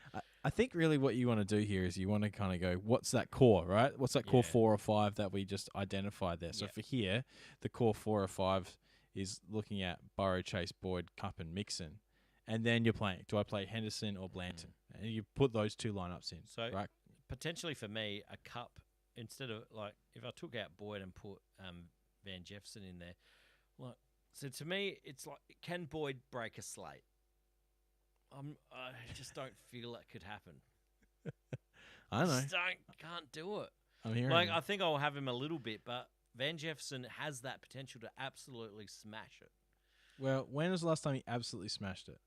I think really what you want to do here is you want to kind of go, what's that core, right? What's that core 4 or 5 that we just identified there? So for here, the core 4 or 5 is looking at Burrow, Chase, Boyd, Cup, and Mixon. And then you're playing, do I play Henderson or Blanton? And you put those 2 lineups in. So right? Potentially for me, a Cup, instead of like, if I took out Boyd and put Van Jefferson in there, like, so to me, it's like, can Boyd break a slate? I just don't feel that could happen. I don't know. Can't do it. I'm hearing Like, I think I'll have him a little bit, but Van Jefferson has that potential to absolutely smash it. Well, when was the last time he absolutely smashed it?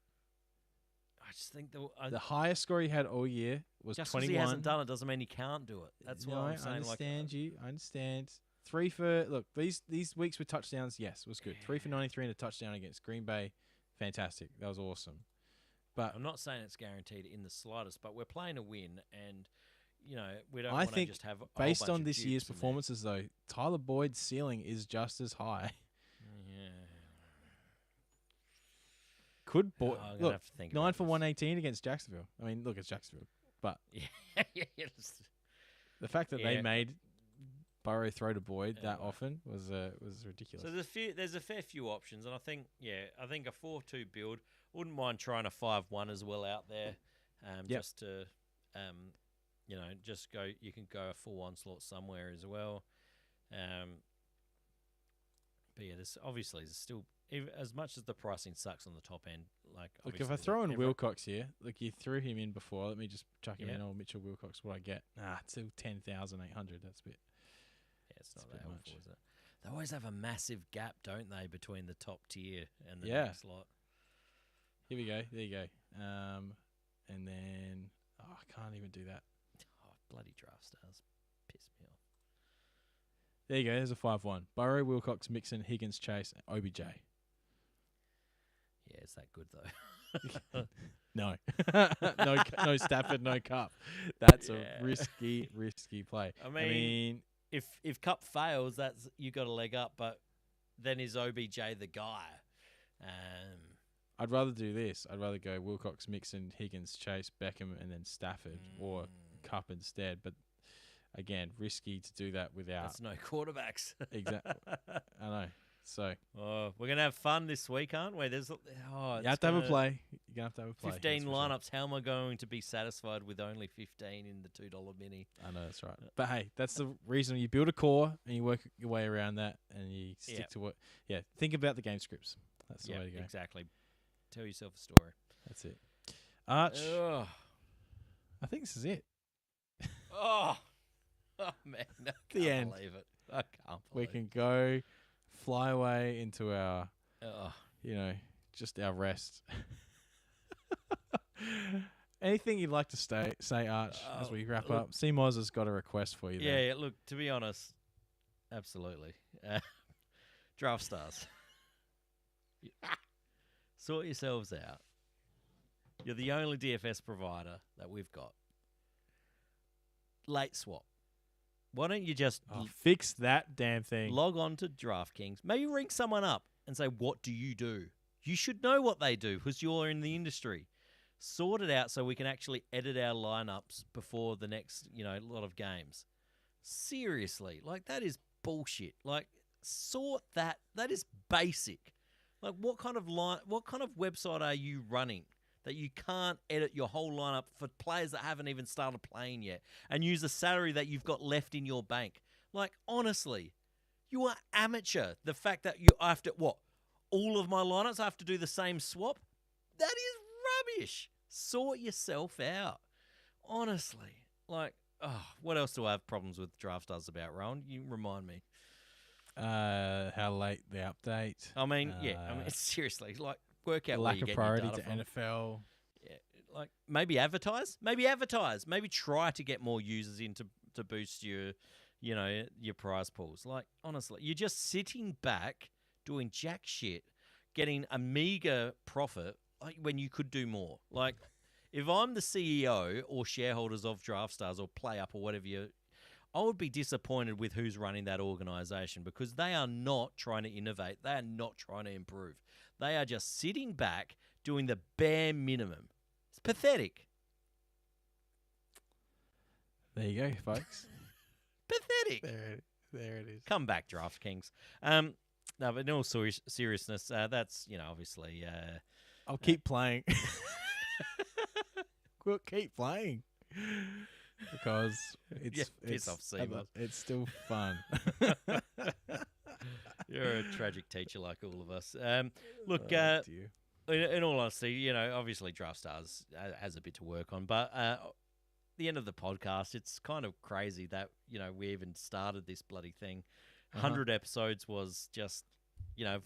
I just think the highest score he had all year was 21. Just because he hasn't done it doesn't mean he can't do it. That's why I'm saying. I understand you. I understand. 3 for these weeks with touchdowns, yes, was good. 3 for 93 and a touchdown against Green Bay, fantastic. That was awesome. But I'm not saying it's guaranteed in the slightest, but we're playing a win, and we don't want to just have. Based on this year's performances, though, Tyler Boyd's ceiling is just as high. Yeah. Could Boyd look 9 for 118 against Jacksonville? I mean, look, it's Jacksonville, but the fact that they made Burrow throw to Boyd that often was ridiculous. So there's a fair few options, and I think a 4-2 build. Wouldn't mind trying a 5-1 as well out there, just to just go. You can go a full onslaught somewhere as well. But yeah, there's still, even as much as the pricing sucks on the top end. Like, look, if I throw in Wilcox here, look, you threw him in before. Let me just chuck him in. Oh, Mitchell Wilcox, what I get? Still 10,800. That's a bit. Yeah, it's not that helpful, is it? They always have a massive gap, don't they, between the top tier and the next lot. Here we go. There you go. And then I can't even do that. Oh, bloody Draftstars. Piss me off. There you go. There's a 5-1. Burrow, Wilcox, Mixon, Higgins, Chase, OBJ. Yeah, is that good though? No. No Stafford, no Cup. That's a risky play. I mean if Cup fails, that's you got a leg up, but then is OBJ the guy? I'd rather do this. I'd rather go Wilcox, Mixon, Higgins, Chase, Beckham, and then Stafford or Cup instead. But again, risky to do that without. There's no quarterbacks. Exactly. I know. So we're gonna have fun this week, aren't we? You have to have a play. You're gonna have to have a play. 15 lineups. How am I going to be satisfied with only 15 in the $2 mini? I know that's right. But hey, that's the reason you build a core and you work your way around that and you stick to what. Yeah, think about the game scripts. That's the way to go. Exactly. Tell yourself a story. That's it. Arch. I think this is it. Oh man, I can't believe it. I can't believe it. We can go fly away into our, just our rest. Anything you'd like to say, Arch, as we wrap up? CMOS has got a request for you there. Yeah, look, to be honest, absolutely. Draftstars. Sort yourselves out. You're the only DFS provider that we've got. Late swap. Why don't you just fix that damn thing? Log on to DraftKings. Maybe ring someone up and say, what do you do? You should know what they do because you're in the industry. Sort it out so we can actually edit our lineups before the next, lot of games. Seriously, that is bullshit. Sort that. That is basic. What kind of website are you running that you can't edit your whole lineup for players that haven't even started playing yet and use the salary that you've got left in your bank? Honestly, you are amateur. The fact that you have to, all of my lineups I have to do the same swap? That is rubbish. Sort yourself out. Honestly. What else do I have problems with Draftstars about, Rowan? You remind me. How late the update. I mean, seriously, like work out where lack you of get priority your to data from. NFL. Yeah, like maybe advertise. Maybe try to get more users in to boost your prize pools. Like honestly, you're just sitting back doing jack shit, getting a meager profit when you could do more. Like if I'm the CEO or shareholders of Draftstars or PlayUp or whatever I would be disappointed with who's running that organization because they are not trying to innovate. They are not trying to improve. They are just sitting back doing the bare minimum. It's pathetic. There you go, folks. Pathetic. There it is. Come back, DraftKings. No, but in all seriousness, that's, obviously... I'll keep playing. We'll keep playing. Because piss off, Seamus. It's still fun. You're a tragic teacher like all of us. Look, in all honesty, obviously Draftstars has a bit to work on, but the end of the podcast, it's kind of crazy that, we even started this bloody thing. 100 episodes was just, if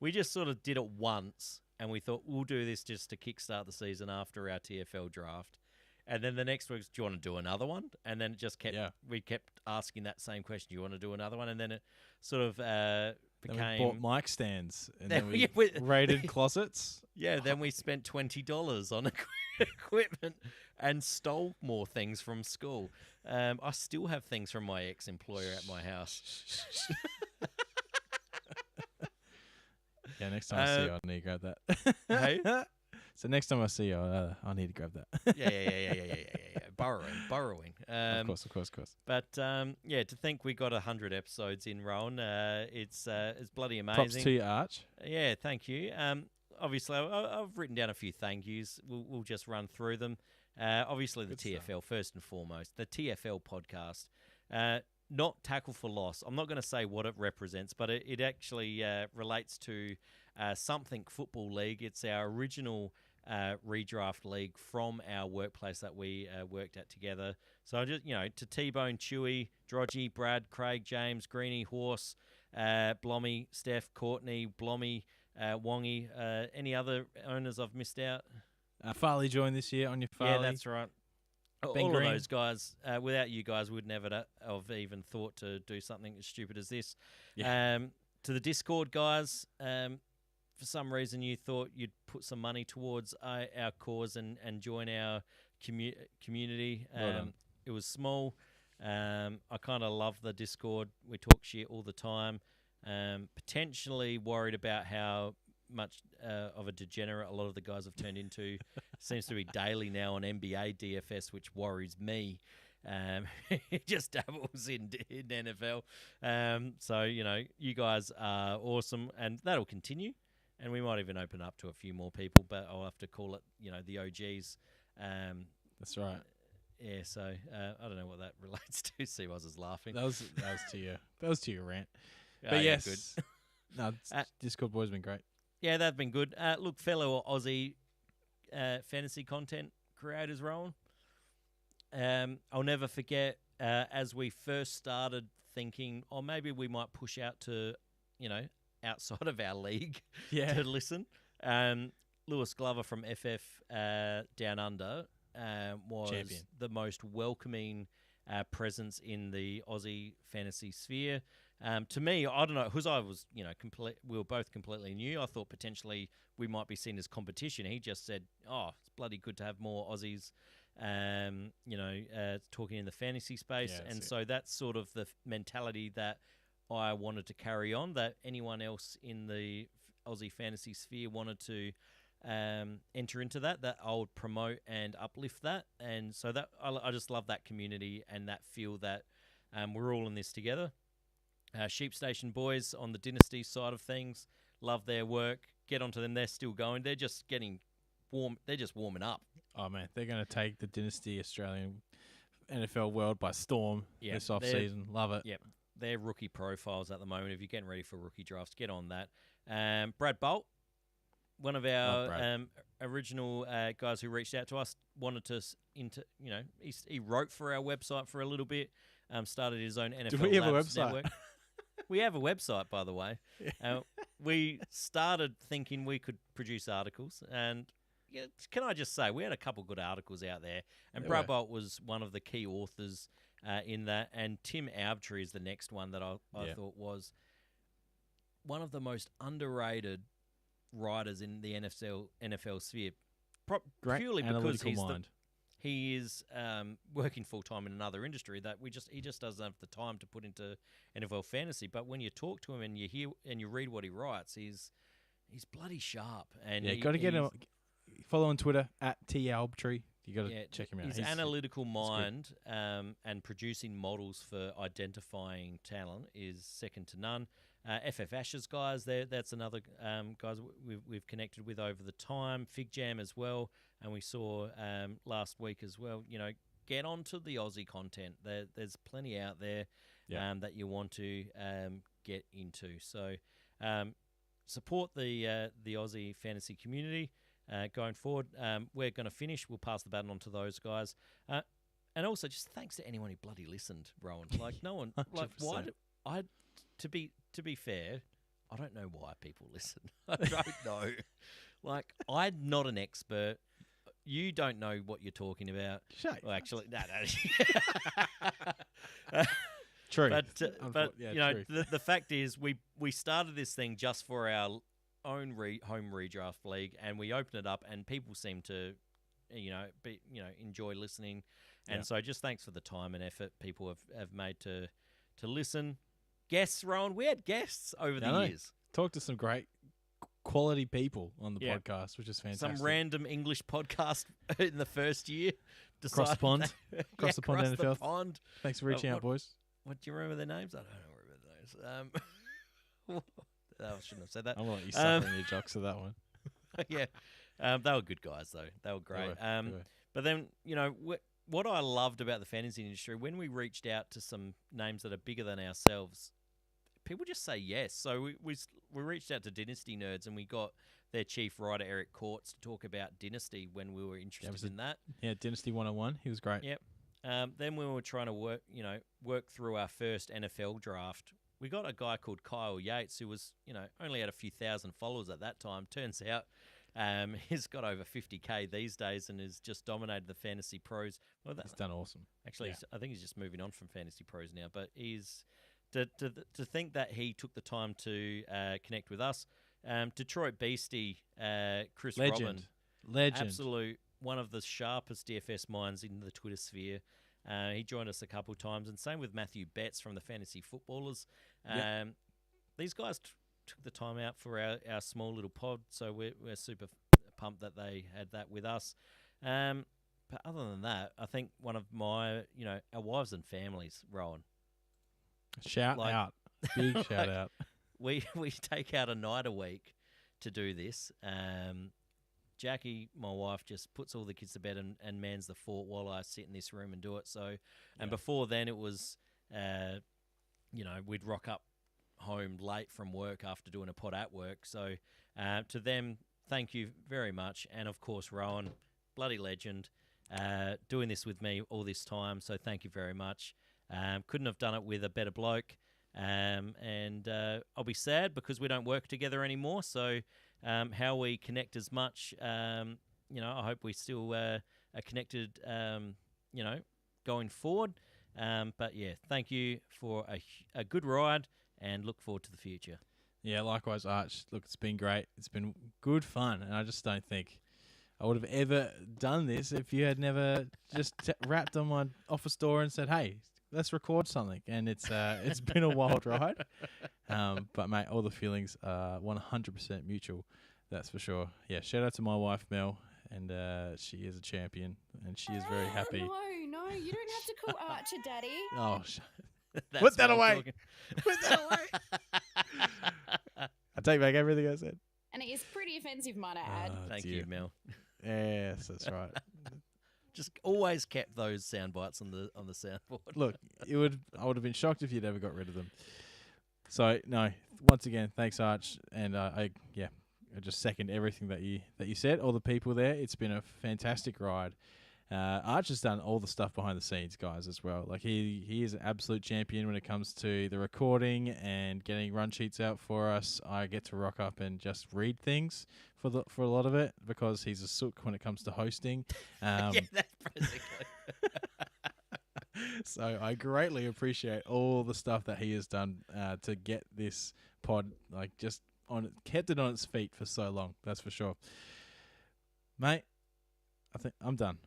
we just sort of did it once and we thought we'll do this just to kickstart the season after our TFL draft. And then the next week, do you want to do another one? And then it just kept, we kept asking that same question. Do you want to do another one? And then it sort of became... Then we bought mic stands. And then we raided closets. Yeah, then we spent $20 on equipment and stole more things from school. I still have things from my ex-employer at my house. Yeah, next time I see you, I need to grab that. Hey? So next time I see you, I need to grab that. Yeah. Borrowing. Of course. But to think we got 100 episodes in, Rowan, it's bloody amazing. Props to you, Arch. Yeah, thank you. Obviously, I've written down a few thank yous. We'll just run through them. Obviously, the Good TFL stuff. first and foremost. The TFL podcast. Not Tackle for Loss. I'm not going to say what it represents, but it actually relates to Something Football League. It's our original redraft league from our workplace that we worked at together. So I just, to T-Bone, Chewy, Drodgy, Brad, Craig, James, Greeny, Horse, Blommy, Steph, Courtney, Blommy, Wongy, any other owners I've missed out? Farley joined this year on your Farley. Yeah, that's right. Ben All Green. of those guys, without you guys, would never have even thought to do something as stupid as this. Yeah. To the Discord guys, for some reason you thought you'd put some money towards our cause and join our community. Well done. It was small. I kind of love the Discord. We talk shit all the time. Potentially worried about how much of a degenerate a lot of the guys have turned into. Seems to be daily now on NBA DFS, which worries me. It just dabbles in NFL. So, you guys are awesome, and that'll continue. And we might even open up to a few more people, but I'll have to call it, the OGs. That's right. Yeah, so I don't know what that relates to. See, I was laughing. That was to you. That was to your rant. Oh, But yeah, yes, good. no, Discord boys been great. Yeah, they've been good. Look, fellow Aussie fantasy content creators, Rowan. I'll never forget as we first started thinking, maybe we might push out to, outside of our league to listen. Lewis Glover from FF Down Under was Champion. the most welcoming presence in the Aussie fantasy sphere. To me, I don't know, because I was, we were both completely new. I thought potentially we might be seen as competition. He just said, it's bloody good to have more Aussies, talking in the fantasy space. Yeah, and so that's sort of the mentality that I wanted to carry on, that anyone else in the Aussie fantasy sphere wanted to enter into that I would promote and uplift that. And so that I just love that community and that feel that we're all in this together. Sheep Station boys on the Dynasty side of things, love their work. Get onto them. They're still going. They're just getting warm. They're just warming up. Oh, man. They're going to take the Dynasty Australian NFL world by storm this off-season. Love it. Yep. They're rookie profiles at the moment. If you're getting ready for rookie drafts, get on that. Brad Bolt, one of our original guys who reached out to us, wanted to he wrote for our website for a little bit. Started his own NFL Do we have a Labs website? network. We have a website, by the way. We started thinking we could produce articles, and can I just say, we had a couple good articles out there, and Brad Bolt was one of the key authors in that, and Tim Albtree is the next one that I thought was one of the most underrated writers in the NFL sphere, purely because he is working full time in another industry that he just doesn't have the time to put into NFL fantasy. But when you talk to him and you hear and you read what he writes, he's bloody sharp. And you got to get him. Follow on Twitter @TAlbtree. You got to check him out. His analytical mind and producing models for identifying talent is second to none. FF Ashes guys, that's another guys we've connected with over the time. Fig Jam as well, and we saw last week as well. Get onto the Aussie content. There's plenty out there that you want to get into. So support the Aussie fantasy community. Going forward, we're going to finish. We'll pass the baton on to those guys, and also just thanks to anyone who bloody listened, Rowan. Like no one, like why? To be fair, I don't know why people listen. I don't know. Like I'm not an expert. You don't know what you're talking about. Well, actually, no. True. But the fact is, we started this thing just for our own home redraft league, and we open it up, and people seem to, enjoy listening, and so just thanks for the time and effort people have made to listen. Guests, Rowan, we had guests over the years. Talked to some great quality people on the podcast, which is fantastic. Some random English podcast in the first year. Across the pond. Across the pond, NFL. Pond. Thanks for reaching out, boys. What do you remember their names? I don't remember their names. I shouldn't have said that. I'm going to let you suffer in your jocks of that one. They were good guys, though. They were great. They were. But then, what I loved about the fantasy industry, when we reached out to some names that are bigger than ourselves, people just say yes. So we reached out to Dynasty Nerds, and we got their chief writer, Eric Courts, to talk about Dynasty when we were interested in that. Yeah, Dynasty 101. He was great. Yep. Then we were trying to work through our first NFL draft. We got a guy called Kyle Yates who was, only had a few thousand followers at that time. Turns out he's got over 50K these days and has just dominated the Fantasy Pros. Well, he's done awesome. Actually, I think he's just moving on from Fantasy Pros now. But he's to think that he took the time to connect with us. Detroit Beastie, Chris Robin. Legend. Absolute one of the sharpest DFS minds in the Twitter sphere. He joined us a couple times, and same with Matthew Betts from the Fantasy Footballers. These guys took the time out for our small little pod, so we're super pumped that they had that with us. But other than that, I think one of my, our wives and families, Rowan. Shout out. Big shout out. We take out a night a week to do this. Jackie, my wife, just puts all the kids to bed and mans the fort while I sit in this room and do it. So, and before then it was, we'd rock up home late from work after doing a pod at work. So, to them, thank you very much. And of course, Rowan, bloody legend, doing this with me all this time. So thank you very much. Couldn't have done it with a better bloke. And I'll be sad because we don't work together anymore. So, how we connect as much, I hope we still are connected, going forward. But yeah, thank you for a good ride and look forward to the future. Yeah, likewise, Arch. Look, it's been great. It's been good fun, and I just don't think I would have ever done this if you had never just rapped on my office door and said, "Hey, let's record something." And it's been a wild ride. But mate, all the feelings are 100% mutual. That's for sure. Yeah, shout out to my wife Mel, and she is a champion, and she is very happy. No, you don't have to call Archer Daddy. Oh, put that away. Put that away. I take back everything I said. And it is pretty offensive, might I add. Thank you, Mel. Yes, that's right. Just always kept those sound bites on the soundboard. Look, I would have been shocked if you'd ever got rid of them. So no, once again, thanks, Arch, and I just second everything that you said. All the people there, it's been a fantastic ride, Archer's done all the stuff behind the scenes, guys, as well. Like he is an absolute champion when it comes to the recording and getting run sheets out for us. I get to rock up and just read things for a lot of it because he's a sook when it comes to hosting. Yeah, that's basically. So I greatly appreciate all the stuff that he has done to get this pod kept it on its feet for so long. That's for sure, mate. I think I'm done.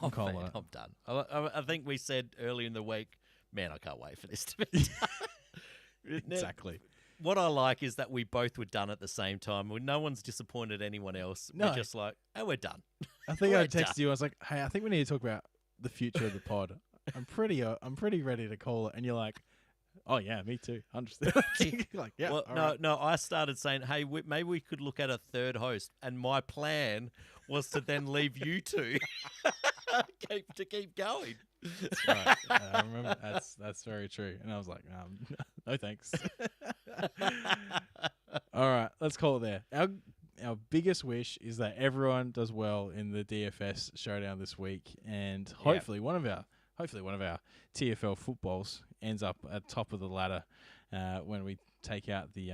Oh, man, I'm done. I think we said earlier in the week, man, I can't wait for this to be done. Exactly. What I like is that we both were done at the same time. No one's disappointed anyone else. No. We're just like, oh, we're done. I think We're I texted done. you. I was like, hey, I think we need to talk about the future of the pod. I'm pretty ready to call it. And you're like, oh yeah, me too. 100%. Like, yeah. Well, no. I started saying, hey, maybe we could look at a third host. And my plan was to then leave you two to keep going. That's right. I remember that's very true. And I was like, no thanks. All right, let's call it there. Our biggest wish is that everyone does well in the DFS showdown this week, and hopefully one of our TFL footballs ends up at top of the ladder when we take out the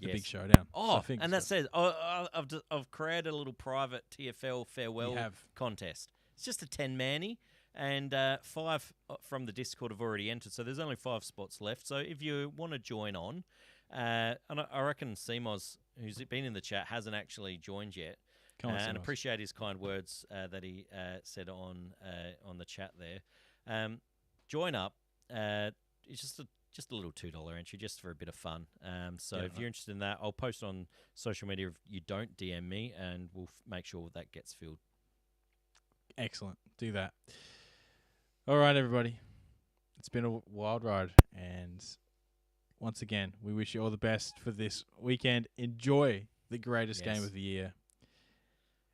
big showdown. Oh, so and that says I've created a little private TFL farewell contest. It's just a 10-manny, and 5 from the Discord have already entered, so there's only 5 spots left. So if you want to join on, and I reckon Semos, who's been in the chat, hasn't actually joined yet. And appreciate his kind words that he said on the chat there. Join up. It's just a little $2 entry, just for a bit of fun. So if you're interested in that, I'll post on social media if you don't DM me, and we'll make sure that gets filled. Excellent. Do that. All right, everybody. It's been a wild ride, and once again, we wish you all the best for this weekend. Enjoy the greatest game of the year.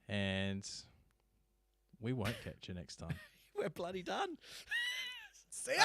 And we won't catch you next time. We're bloody done. See ya!